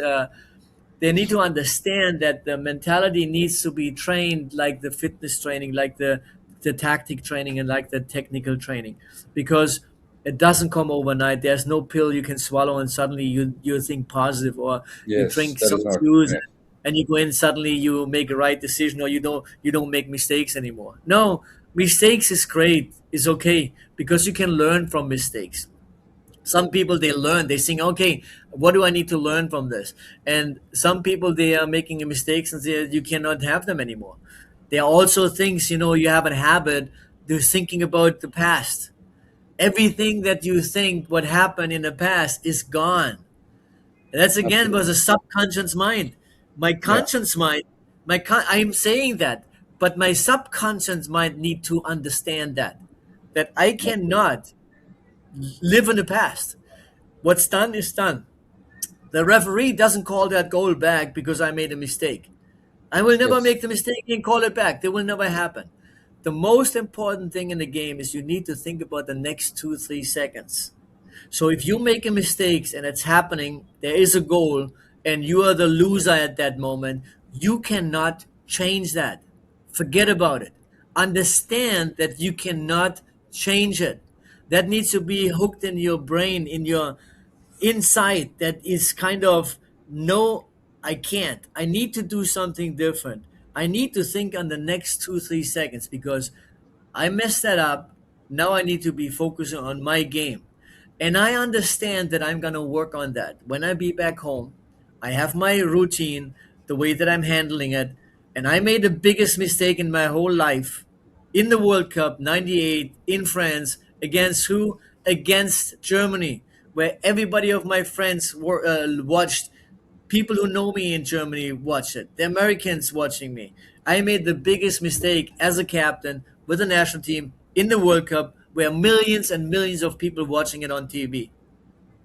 they need to understand that the mentality needs to be trained like the fitness training, like the tactic training, and like the technical training, because it doesn't come overnight. There's no pill you can swallow and suddenly you think positive, or you yes, drink that some is not. juice Yeah. and you go in, suddenly you make a right decision, or you don't make mistakes anymore. No, mistakes is great, is okay, because you can learn from mistakes. Some people, they learn, they think, okay, what do I need to learn from this? And some people, they are making mistakes and you cannot have them anymore. There are also things, you have a habit, they're thinking about the past. Everything that you think what happened in the past is gone. And that's again was Absolutely. a subconscious mind. My Yeah. conscious mind, I'm saying that, but my subconscious mind need to understand that I Absolutely. cannot live in the past. What's done is done. The referee doesn't call that goal back because I made a mistake. I will never Yes. make the mistake and call it back. That will never happen. The most important thing in the game is you need to think about the next 2, 3 seconds. So if you make a mistake and it's happening, there is a goal, and you are the loser at that moment, You cannot change that. Forget about it. Understand that you cannot change it. That needs to be hooked in your brain, in your inside, that is kind of, no, I can't. I need to do something different. I need to think on the next 2, 3 seconds because I messed that up. Now I need to be focusing on my game. And I understand that I'm going to work on that. When I be back home, I have my routine, the way that I'm handling it. And I made the biggest mistake in my whole life in the World Cup 98 in France against who? Against Germany, where everybody of my friends watched. People who know me in Germany watch it. The Americans watching me. I made the biggest mistake as a captain with the national team in the World Cup, where millions and millions of people watching it on TV.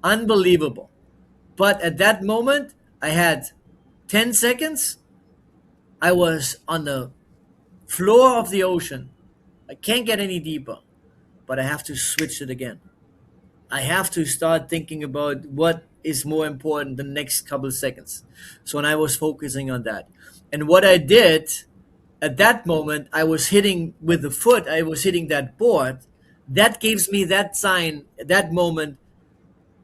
Unbelievable. But at that moment, I had 10 seconds. I was on the floor of the ocean. I can't get any deeper, but I have to switch it again. I have to start thinking about what is more important the next couple of seconds. So when I was focusing on that, and what I did at that moment, I was hitting with the foot. I was hitting that board. That gives me that sign. At that moment,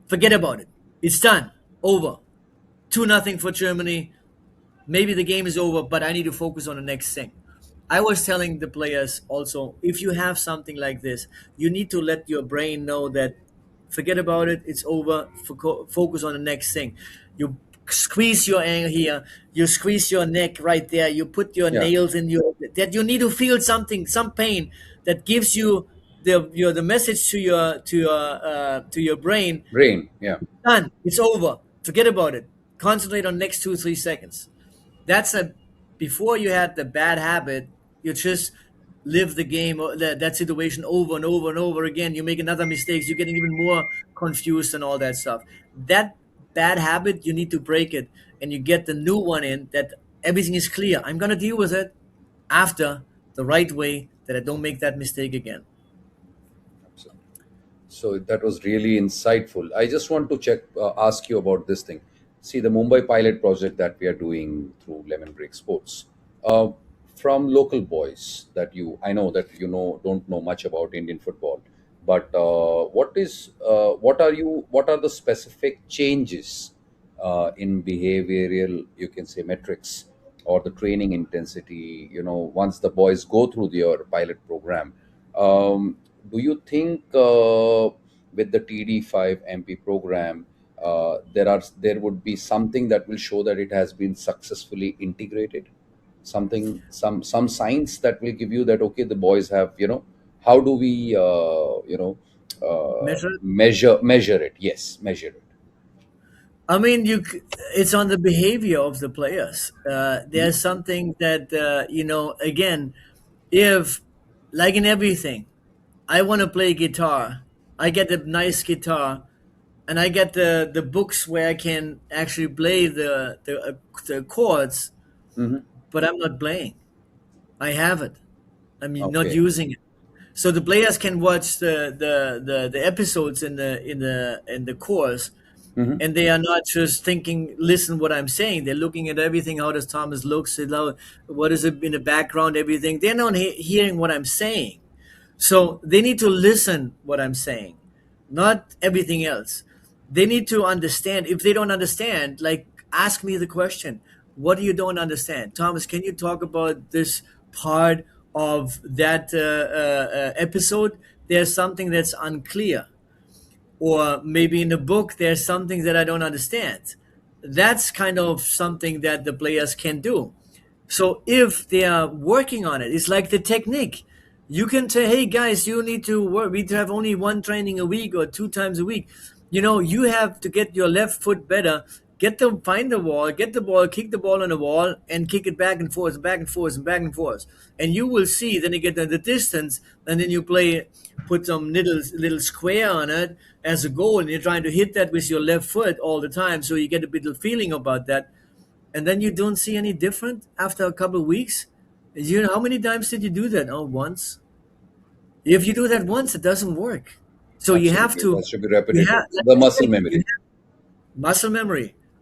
forget about it. It's done. Over. 2-0 for Germany. Maybe the game is over, but I need to focus on the next thing. I was telling the players also, if you have something like this, you need to let your brain know that forget about it, it's over, focus on the next thing. You squeeze your ankle here, you squeeze your neck right there, you put your Yeah. nails in your, that you need to feel something, some pain that gives you the message to your brain. Brain. Yeah. Done, it's over, forget about it, concentrate on next 2 3 seconds. That's a, before you had the bad habit, you just live the game, that situation over and over and over again. You make another mistakes, you're getting even more confused and all that stuff. That bad habit, you need to break it, and you get the new one in, that everything is clear. I'm going to deal with it after, the right way, that I don't make that mistake again. So that was really insightful. I just want to ask you about this thing. See, the Mumbai pilot project that we are doing through Lemon Break Sports, uh, from local boys that I know that don't know much about Indian football, but what are the specific changes in behavioral, you can say, metrics or the training intensity, once the boys go through your pilot program. Do you think with the TD5 MP program, there would be something that will show that it has been successfully integrated? Something, some signs that will give you that, okay, the boys have, how do we Measure. measure it? Yes, measure it. I mean, it's on the behavior of the players. Mhm. There's something that, again, if, like in everything, I want to play guitar, I get a nice guitar, and I get the books where I can actually play the chords, Mhm. but I'm not playing. I have it. I mean, not Okay. using it. So the players can watch the episodes in the course, Mhm. and they are not just thinking, listen what I'm saying. They're looking at everything. How does Thomas looks? What is it in the background? Everything. They're not hearing what I'm saying. So they need to listen what I'm saying, not everything else. They need to understand. If they don't understand, like, ask me the question. What do you don't understand? Thomas, can you talk about this part of that episode? There's something that's unclear, or maybe in the book there's something that I don't understand. That's kind of something that the players can do. So if they are working on it, it's like the technique. You can say, "Hey guys, you need to work. We have only one training a week or 2 times a week. You have to get your left foot better. Find the wall, get the ball, kick the ball on the wall, and kick it back and forth, and back and forth, and back and forth. And you will see. Then you get the distance, and then you put some little square on it as a goal, and you're trying to hit that with your left foot all the time. So you get a bit of feeling about that, and then you don't see any different after a couple of weeks. How many times did you do that? Oh, once. If you do that once, it doesn't work. So you have Absolutely, to, that should be you repetitive. have, like The I muscle say, you memory, have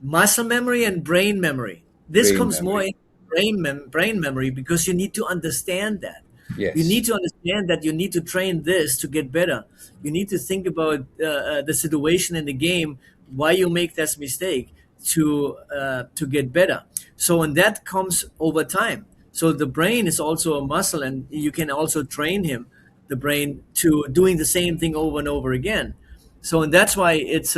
muscle memory and brain memory. This brain comes more memory. in. brain memory, because you need to understand that. You Yes. need to understand that you need to train this to get better. You need to think about the situation in the game, why you make that mistake, to get better. So, and that comes over time. So the brain is also a muscle, and you can also train the brain, to doing the same thing over and over again. So, and that's why it's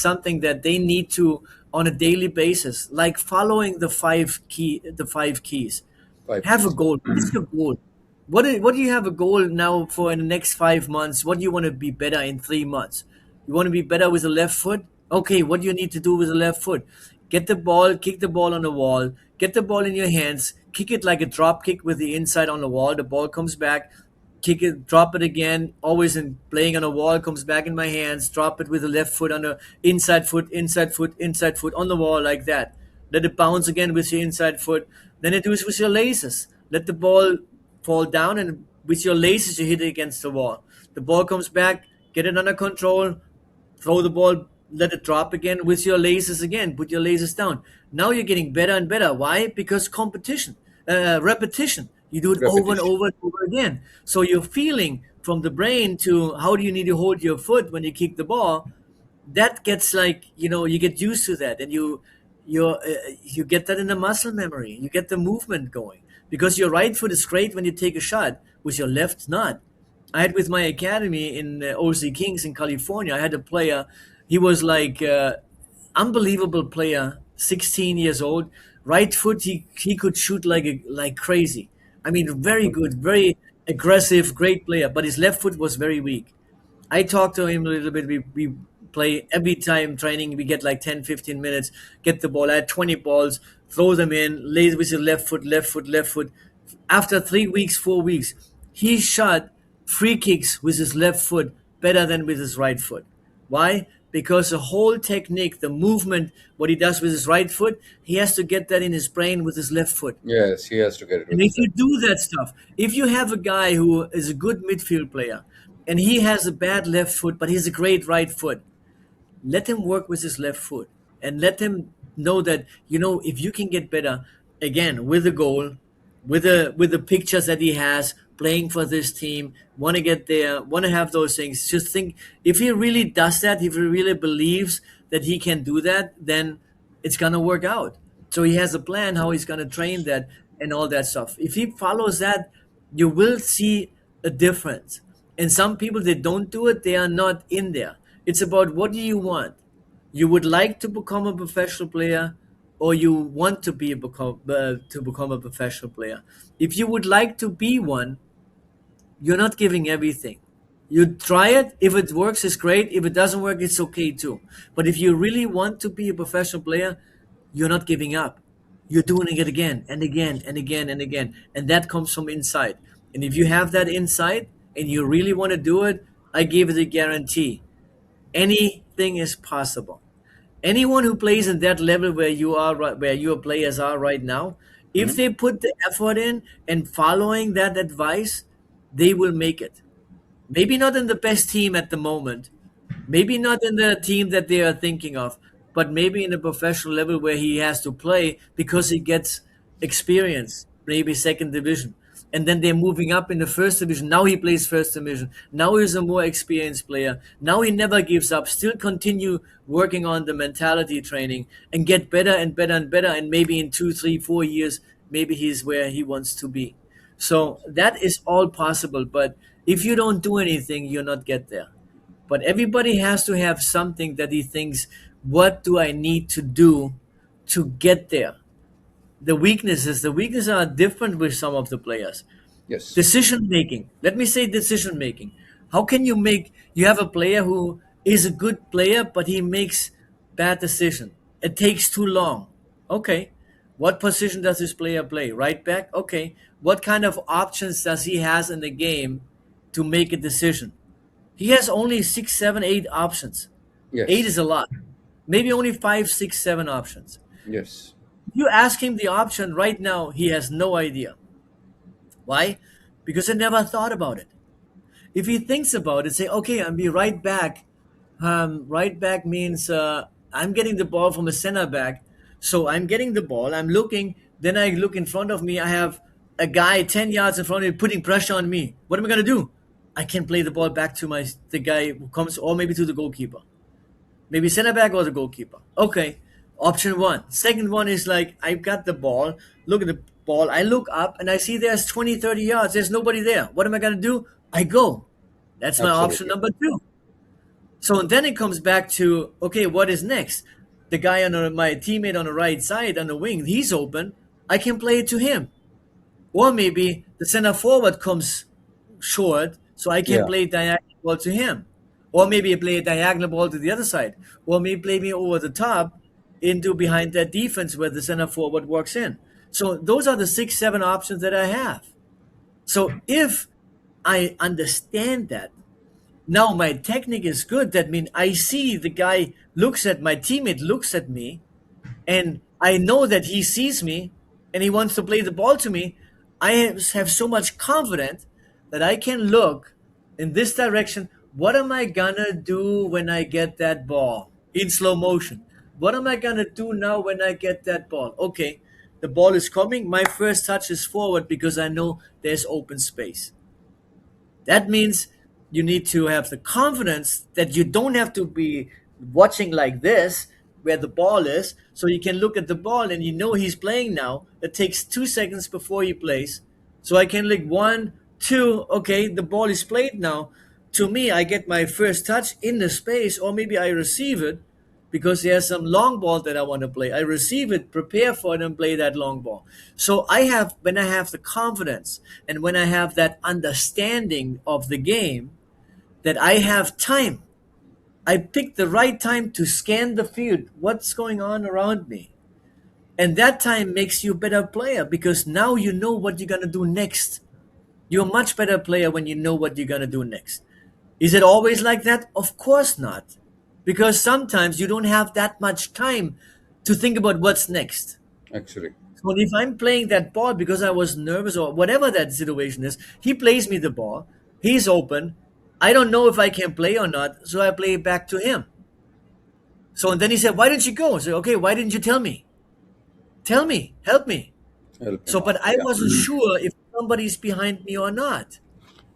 something that they need to, on a daily basis, like following the 5 keys. Five Have a keys. goal. What is your goal? What do you have a goal now for in the next 5 months? What do you want to be better in 3 months? You want to be better with the left foot? Okay, what do you need to do with the left foot? Get the ball, kick the ball on the wall, get the ball in your hands, kick it like a drop kick with the inside on the wall. The ball comes back, kick it, drop it again, always in playing on a wall, comes back in my hands, drop it with the left foot on the inside foot, inside foot, inside foot on the wall like that. Let it bounce again with your inside foot. Then it does with your laces. Let the ball fall down, and with your laces you hit it against the wall. The ball comes back, get it under control, throw the ball, let it drop again with your laces again, put your laces down. Now you're getting better and better. Why? Because competition, repetition. You do it over and Repetition. over and over again. So you're feeling from the brain to how do you need to hold your foot when you kick the ball. That gets like, you get used to that, and you get that in the muscle memory. You get the movement going, because your right foot is great when you take a shot, with your left not. I had with my academy in OC Kings in California, I had a player. He was like unbelievable player, 16 years old. Right foot, he could shoot like crazy. I mean, very good, very aggressive, great player. But his left foot was very weak. I talk to him a little bit. We play every time training. We get like 10, 15 minutes, get the ball. I had 20 balls, throw them in, lay with his left foot, left foot, left foot. After 3 weeks, 4 weeks, he shot free kicks with his left foot better than with his right foot. Why? Because the whole technique, the movement, what he does with his right foot, he has to get that in his brain with his left foot. Yes, he has to get it And with if his you left. do that stuff, if you have a guy who is a good midfield player and he has a bad left foot, but he's a great right foot, let him work with his left foot, and let him know that, if you can get better, again, with a goal, with the pictures that he has, playing for this team, want to get there, want to have those things, just think, if he really does that, if he really believes that he can do that, then it's going to work out. So he has a plan how he's going to train that and all that stuff. If he follows that, you will see a difference. And some people, they don't do it, they are not in there. It's about, what do you want? You would like to become a professional player, or you want to become a professional player. If you would like to be one, you're not giving everything. You try it. If it works, it's great. If it doesn't work, it's okay too. But if you really want to be a professional player, you're not giving up. You're doing it again and again and again and again. And that comes from inside. And if you have that inside and you really want to do it, I give it a guarantee. Anything is possible. Anyone who plays in that level where you are, where your players are right now, if Mhm. they put the effort in and following that advice, they will make it. Maybe not in the best team at the moment, maybe not in the team that they are thinking of, but maybe in a professional level where he has to play because he gets experience, maybe second division. And then they're moving up in the first division. Now he plays first division. Now he's a more experienced player. Now he never gives up. Still continue working on the mentality training and get better and better and better. And maybe in 2, 3, 4 years, maybe he's where he wants to be. So that is all possible. But if you don't do anything, you'll not get there. But everybody has to have something that he thinks, what do I need to do to get there? The weaknesses are different with some of the players. Yes. Decision making. Let me say decision making. How can you have a player who is a good player, but he makes bad decision. It takes too long. Okay. What position does this player play? Right back? Okay. What kind of options does he has in the game to make a decision? He has only 6, 7, 8 options. Eight Yes. is a lot. Maybe only 5, 6, 7 options. Yes. You ask him the option right now, he has no idea. Why? Because he never thought about it. If he thinks about it, say, okay, I'll be right back. Right back means I'm getting the ball from a center back. So I'm getting the ball. I'm looking. Then I look in front of me. I have a guy 10 yards in front of me putting pressure on me. What am I gonna do? I can play the ball back to my the guy who comes, or maybe to the goalkeeper, maybe center back or the goalkeeper. Okay, option one. Second one is like I've got the ball. Look at the ball. I look up and I see there's 20, 30 yards. There's nobody there. What am I gonna do? I go. That's my option Absolutely. number two. So then it comes back to, okay, what is next? The guy my teammate on the right side on the wing, he's open. I can play it to him. Or maybe the center forward comes short, so I can Yeah, play diagonal ball to him. Or maybe I play a diagonal ball to the other side. Or maybe play me over the top into behind that defense where the center forward works in. So those are the six, seven options that I have. So if I understand that, now my technique is good. That means I see the guy looks at my teammate, looks at me, and I know that he sees me and he wants to play the ball to me. I have so much confidence that I can look in this direction. What am I gonna do when I get that ball in slow motion? What am I gonna do now when I get that ball? Okay, the ball is coming. My first touch is forward because I know there's open space. That means you need to have the confidence that you don't have to be watching like this where the ball is, so you can look at the ball and you know he's playing now. It takes 2 seconds before he plays. So I can like one, two, okay, the ball is played now. To me, I get my first touch in the space, or maybe I receive it because there's some long ball that I want to play. I receive it, prepare for it, and play that long ball. So when I have the confidence and when I have that understanding of the game, that I have time. I pick the right time to scan the field, what's going on around me. And that time makes you a better player because now you know what you're going to do next. You're a much better player when you know what you're going to do next. Is it always like that? Of course not. Because sometimes you don't have that much time to think about what's next. actually. So if I'm playing that ball because I was nervous or whatever that situation is, he plays me the ball. He's open. I don't know if I can play or not, so I play it back to him. So and then he said, "Why didn't you go?" I said, "Okay, why didn't you tell me? Tell me, help me." Help him So, out. but I Yeah. wasn't sure if somebody's behind me or not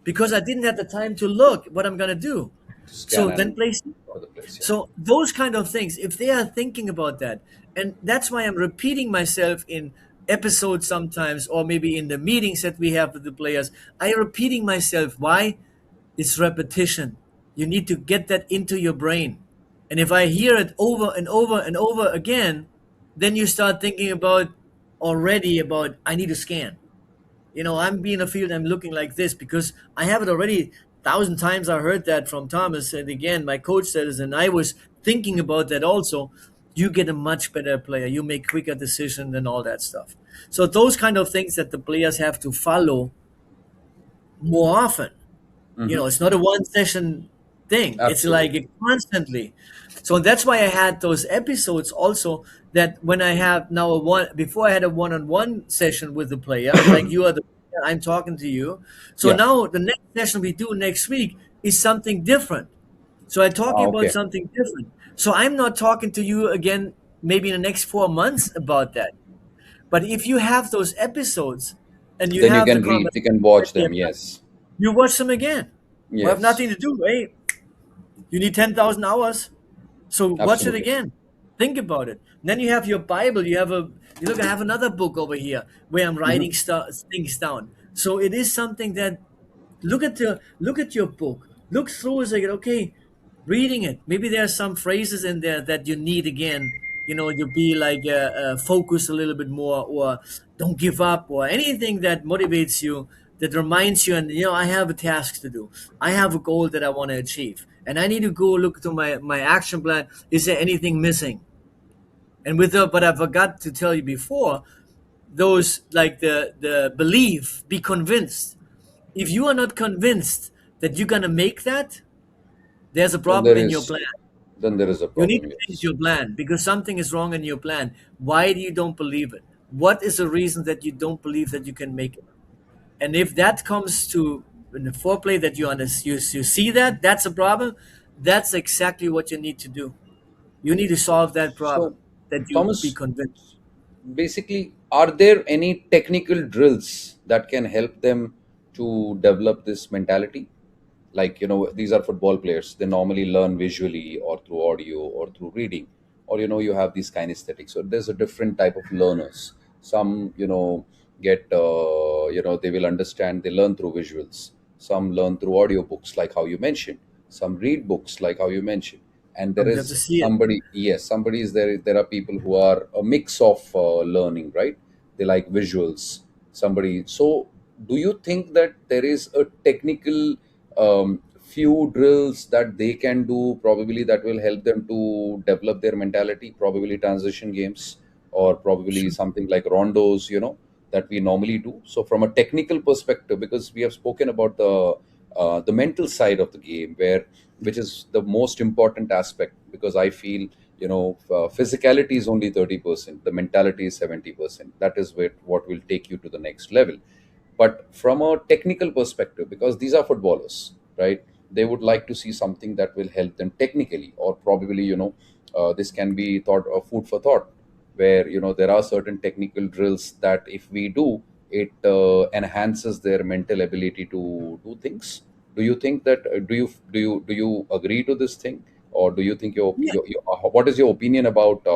because I didn't have the time to look what I'm gonna do. Scan So then and place. for the place. Yeah. So those kind of things, if they are thinking about that, and that's why I'm repeating myself in episodes sometimes, or maybe in the meetings that we have with the players, I'm repeating myself. Why? It's repetition. You need to get that into your brain. And if I hear it over and over and over again, then you start thinking about already about I need to scan. I'm being a field, I'm looking like this because I have it already 1,000 times. I heard that from Thomas, and again, my coach says, and I was thinking about that also. You get a much better player. You make quicker decisions and all that stuff. So those kind of things that the players have to follow more often. Hmm. It's not a one session thing. It's like Absolutely. constantly. So that's why I had those episodes also that when I have now a one before I had a one-on-one session with the player, like you are the player, I'm talking to you. So Yeah. now the next session we do next week is something different. So I'm Ah, talking about okay. something different. So I'm not talking to you again maybe in the next 4 months about that. But if you have those episodes and you Then you have the can read. You conversation can that watch we them. have done, Yes. you watch them again. We have Yes. nothing to do. Hey, you need 10,000 hours. So watch it Absolutely. again. Think about it. Then you have your Bible. You look. I have another book over here where I'm Hmm. writing things down. So it is something that look at your book. Look through it. Like okay, reading it. Maybe there are some phrases in there that you need again. You be like focus a little bit more, or don't give up, or anything that motivates you, that reminds you. And I have a task to do. I have a goal that I want to achieve, and I need to go look to my action plan. Is there anything missing? And but I forgot to tell you before, those like the belief, be convinced. If you are not convinced that you're gonna make that, there's a Then problem there in your is. plan. Then there is a You need problem. to change Yes. your plan because something is wrong in your plan. Why do you don't believe it? What is the reason that you don't believe that you can make it? And if that comes to in the foreplay that you see that's a problem. That's exactly what you need to do. You need to solve that So, problem. That you be Thomas, convinced. basically, are there any technical drills that can help them to develop this mentality? Like, these are football players, they normally learn visually or through audio or through reading, or you have these kinesthetics. So there's a different type of learners. Some get they will understand, they learn through visuals. Some learn through audio books, like how you mentioned. Some read books, like how you mentioned. And there You have to is see it. somebody, yes, somebody is there. There are people who are a mix of learning, right? They like visuals. Somebody. So do you think that there is a technical few drills that they can do, probably, that will help them to develop their mentality, probably transition games, or probably something like rondos, that we normally do? So from a technical perspective, because we have spoken about the mental side of the game, which is the most important aspect, because I feel, physicality is only 30%, the mentality is 70%. That is what will take you to the next level. But from a technical perspective, because these are footballers, right? They would like to see something that will help them technically, or probably, this can be thought of food for thought, where there are certain technical drills that if we do, it enhances their mental ability to do things. Do you think that? Do you agree to this thing, or do you think what is your opinion about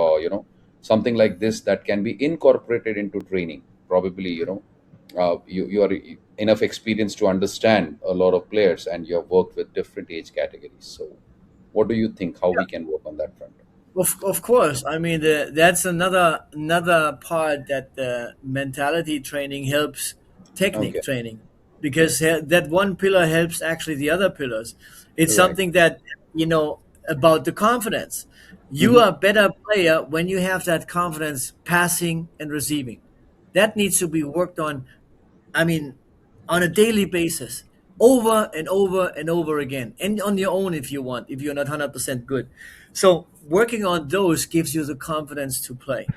something like this that can be incorporated into training? Probably, you are enough experienced to understand a lot of players, and you have worked with different age categories. So what do you think, how we can work on that front? Of course, I mean that's another part that the mentality training helps technique Okay. training, because that one pillar helps actually the other pillars. It's Right. something that about the confidence. You Hmm. are a better player when you have that confidence passing and receiving. That needs to be worked on. I mean, on a daily basis, over and over and over again, and on your own if you want, if you're not 100% good. So, working on those gives you the confidence to play.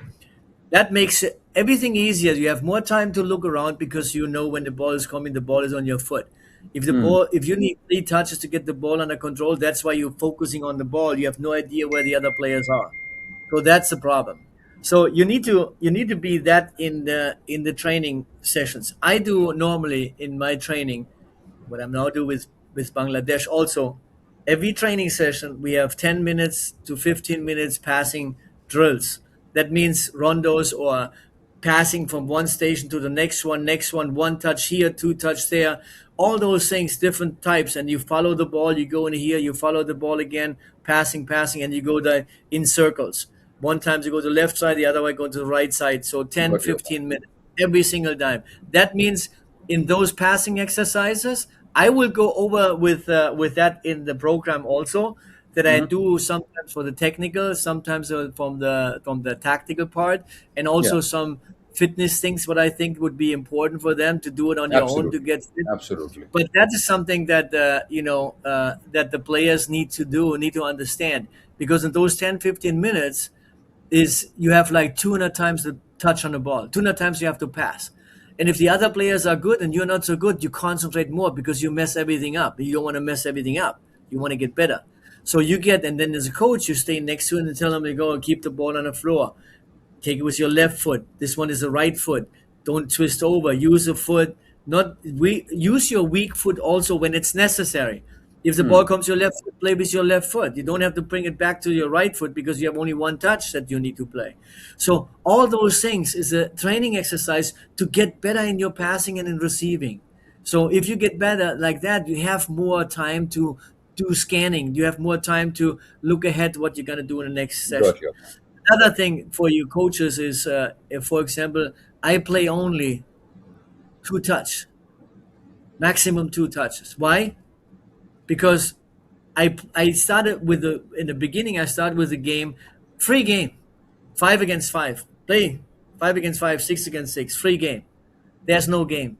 That makes everything easier. You have more time to look around because you know when the ball is coming, the ball is on your foot. Hmm. If you need 3 touches to get the ball under control, that's why you're focusing on the ball. You have no idea where the other players are. So that's the problem. So you need to be that in the training sessions. I do normally in my training, what I'm now doing with Bangladesh also. Every training session we have 10 minutes to 15 minutes passing drills. That means rondos, or passing from one station to the next one touch here, two touch there, all those things, different types, and you follow the ball, you go in here, you follow the ball again, passing, and you go in circles. One time you go to the left side, the other way go to the right side. So 10, Got your point. 15 minutes every single time. That means in those passing exercises, I will go over with that in the program also. That I Hmm. do sometimes for the technical, sometimes from the tactical part, and Yeah. also some fitness things. What I think would be important for them to do it on your own to Absolutely. get fit. Absolutely. But that is something that that the players need to do, need to understand, because in those 10, 15 minutes is you have like 200 times the touch on the ball, 200 times you have to pass. And if the other players are good and you're not so good, you concentrate more because you mess everything up. You don't want to mess everything up. You want to get better. So you get, and then as a coach, you stay next to it and tell them to go and keep the ball on the floor. Take it with your left foot. This one is the right foot. Don't twist over. Use a foot. Not we use your weak foot also when it's necessary. If the ball Hmm. comes to your left foot, play with your left foot. You don't have to bring it back to your right foot because you have only one touch that you need to play. So all those things is a training exercise to get better in your passing and in receiving. So if you get better like that, you have more time to do scanning. You have more time to look ahead what you're gonna do in the next Got session. your point. Another thing for you coaches is, if, for example, I play only two touch, maximum two touches. Why? Because I started with the in the beginning. I started with the game, free game, 5 against 5. Play 5 against 5, 6 against 6, free game. There's no game.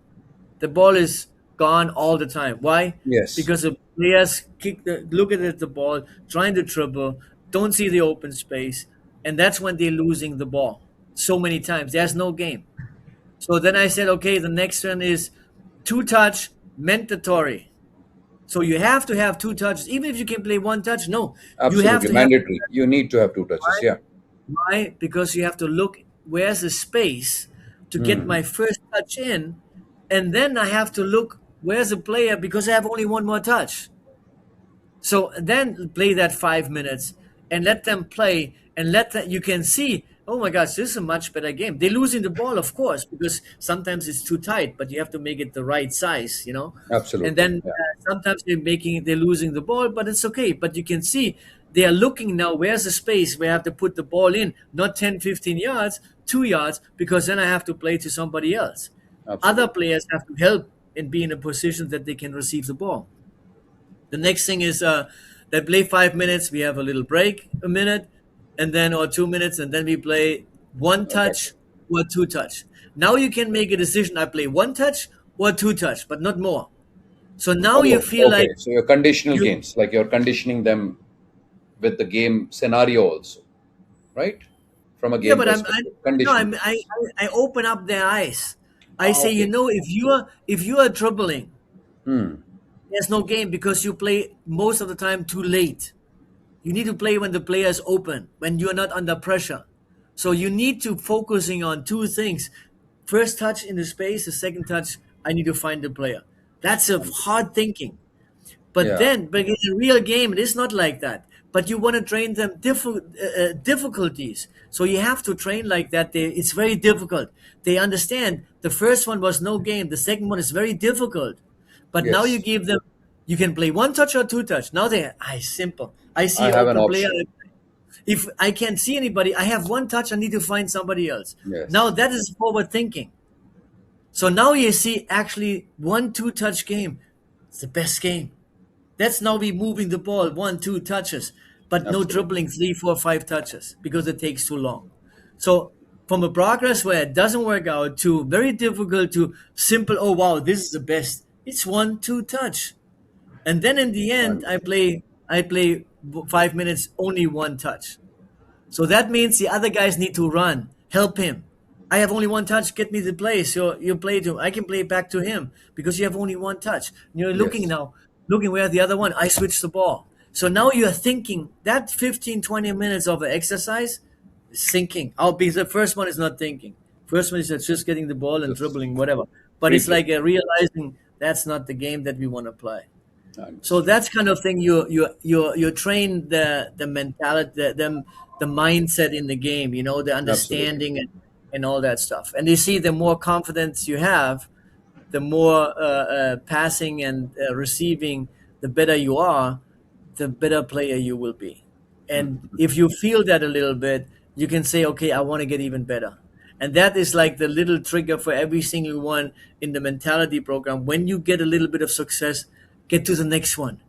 The ball is gone all the time. Why? Yes. Because the players look at the ball, trying to dribble, don't see the open space, and that's when they're losing the ball so many times. There's no game. So then I said, okay, the next one is two touch mandatory. So you have to have two touches, even if you can play one touch. No, you have Absolutely to have. mandatory. You need to have two touches. Why? Yeah. Why? Because you have to look. where's the space to get Hmm. my first touch in, and then I have to look where's the player because I have only one more touch. So then play that 5 minutes and let them play and let that you can see, oh my gosh, this is a much better game. They're losing the ball, of course, because sometimes it's too tight, but you have to make it the right size, you know. And Absolutely. then Yeah. sometimes they're losing the ball, but it's okay. But you can see they are looking now, where's the space where I have to put the ball in, not 10, 15 yards, 2 yards, because then I have to play to somebody else. Other Absolutely. players have to help and be in a position that they can receive the ball. The next thing is they play 5 minutes. We have a little break, a minute, and then or 2 minutes, and then we play one Got you. touch or two touch. Now you can make a decision. I play one touch or two touch, but not more. So now you Oh, feel like okay. So your conditional you. games, like you're conditioning them with the game scenario also, right? From a Yeah, game but I'm. I perspective, no, conditioning I'm. games. I open up their eyes. I Ah, say, okay. if you are dribbling, Hmm. there's no game because you play most of the time too late. You need to play when the player is open, when you are not under pressure. So you need to focusing on two things. First touch in the space, the second touch, I need to find the player. That's a Understood. hard thinking. But Yeah. then, but in a real game, it is not like that. But you want to train them difficulties. So you have to train like that. It's very difficult. They understand the first one was no game. The second one is very difficult. But now you Yes. give them, you can play one touch or two touch. Now simple. I I see have an open player. option. If I can't see anybody, I have one touch. I need to find somebody else. Now Yes. that is forward thinking. So now you see actually one two touch game. It's the best game. That's now we moving the ball one, two touches, but no Absolutely. dribbling three, four, five touches because it takes too long. So from a progress where it doesn't work out to very difficult to simple, oh wow, this is the best. It's one, two touch. And then in the end, Understood. I play 5 minutes, only one touch. So that means the other guys need to run, help him. I have only one touch, get me the play. So you play to I can play back to him because you have only one touch. You're looking Yes. now, looking where the other one, I switch the ball. So now you're thinking that 15, 20 minutes of exercise is thinking. I'll be the first one is not thinking. First one is just getting the ball and Just dribbling, whatever. But free it's like flowing. a realizing that's not the game that we want to play. So Understood. that's kind of thing you train the mentality the mindset in the game, the Absolutely. understanding and all that stuff. And you see the more confidence you have, the more passing and receiving, the better you are, the better player you will be. And if you feel that a little bit, you can say, okay, I want to get even better. And that is like the little trigger for every single one in the mentality program. When you get a little bit of success, get to the next one.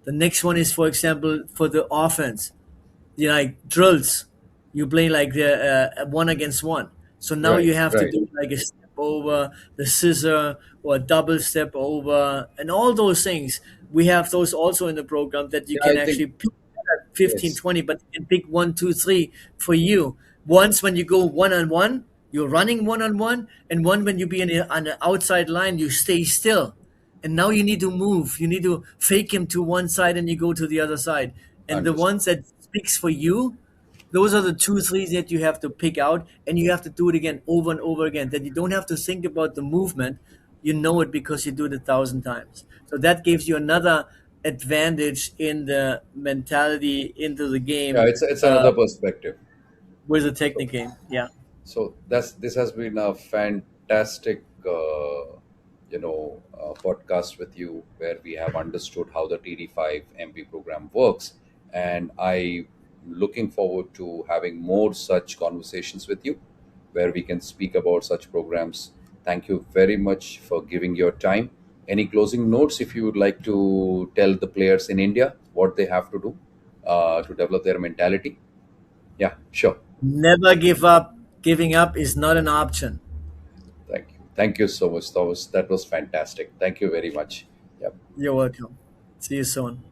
The next one is, for example, for the offense, like drills. You play like the one against one. So now Right. you have to Right. do like a step over, the scissor, or a double step over, and all those things. We have those also in the program that you Yeah, can I think actually pick 15, yes. 20, but you can pick one, two, three for you. Once when you go one on one, you're running one on one, and one when you be on the outside line, you stay still. And now you need to move. You need to fake him to one side and you go to the other side. And the Understood. ones that speaks for you, those are the two, three that you have to pick out, and you have to do it again over and over again. That you don't have to think about the movement, you know it because you do it 1,000 times. So that gives you another advantage in the mentality into the Yeah, game it's another perspective. with the So technique game. Yeah, this has been a fantastic podcast with you where we have understood how the TD5 MP program works, and I looking forward to having more such conversations with you where we can speak about such programs. Thank you very much for giving your time. Any closing notes if you would like to tell the players in India what they have to do to develop their mentality? Yeah, sure. never give up. Giving up is not an option. Thank you. Thank you so much, Thomas. That was fantastic. Thank you very much. Yep. You're welcome. See you soon.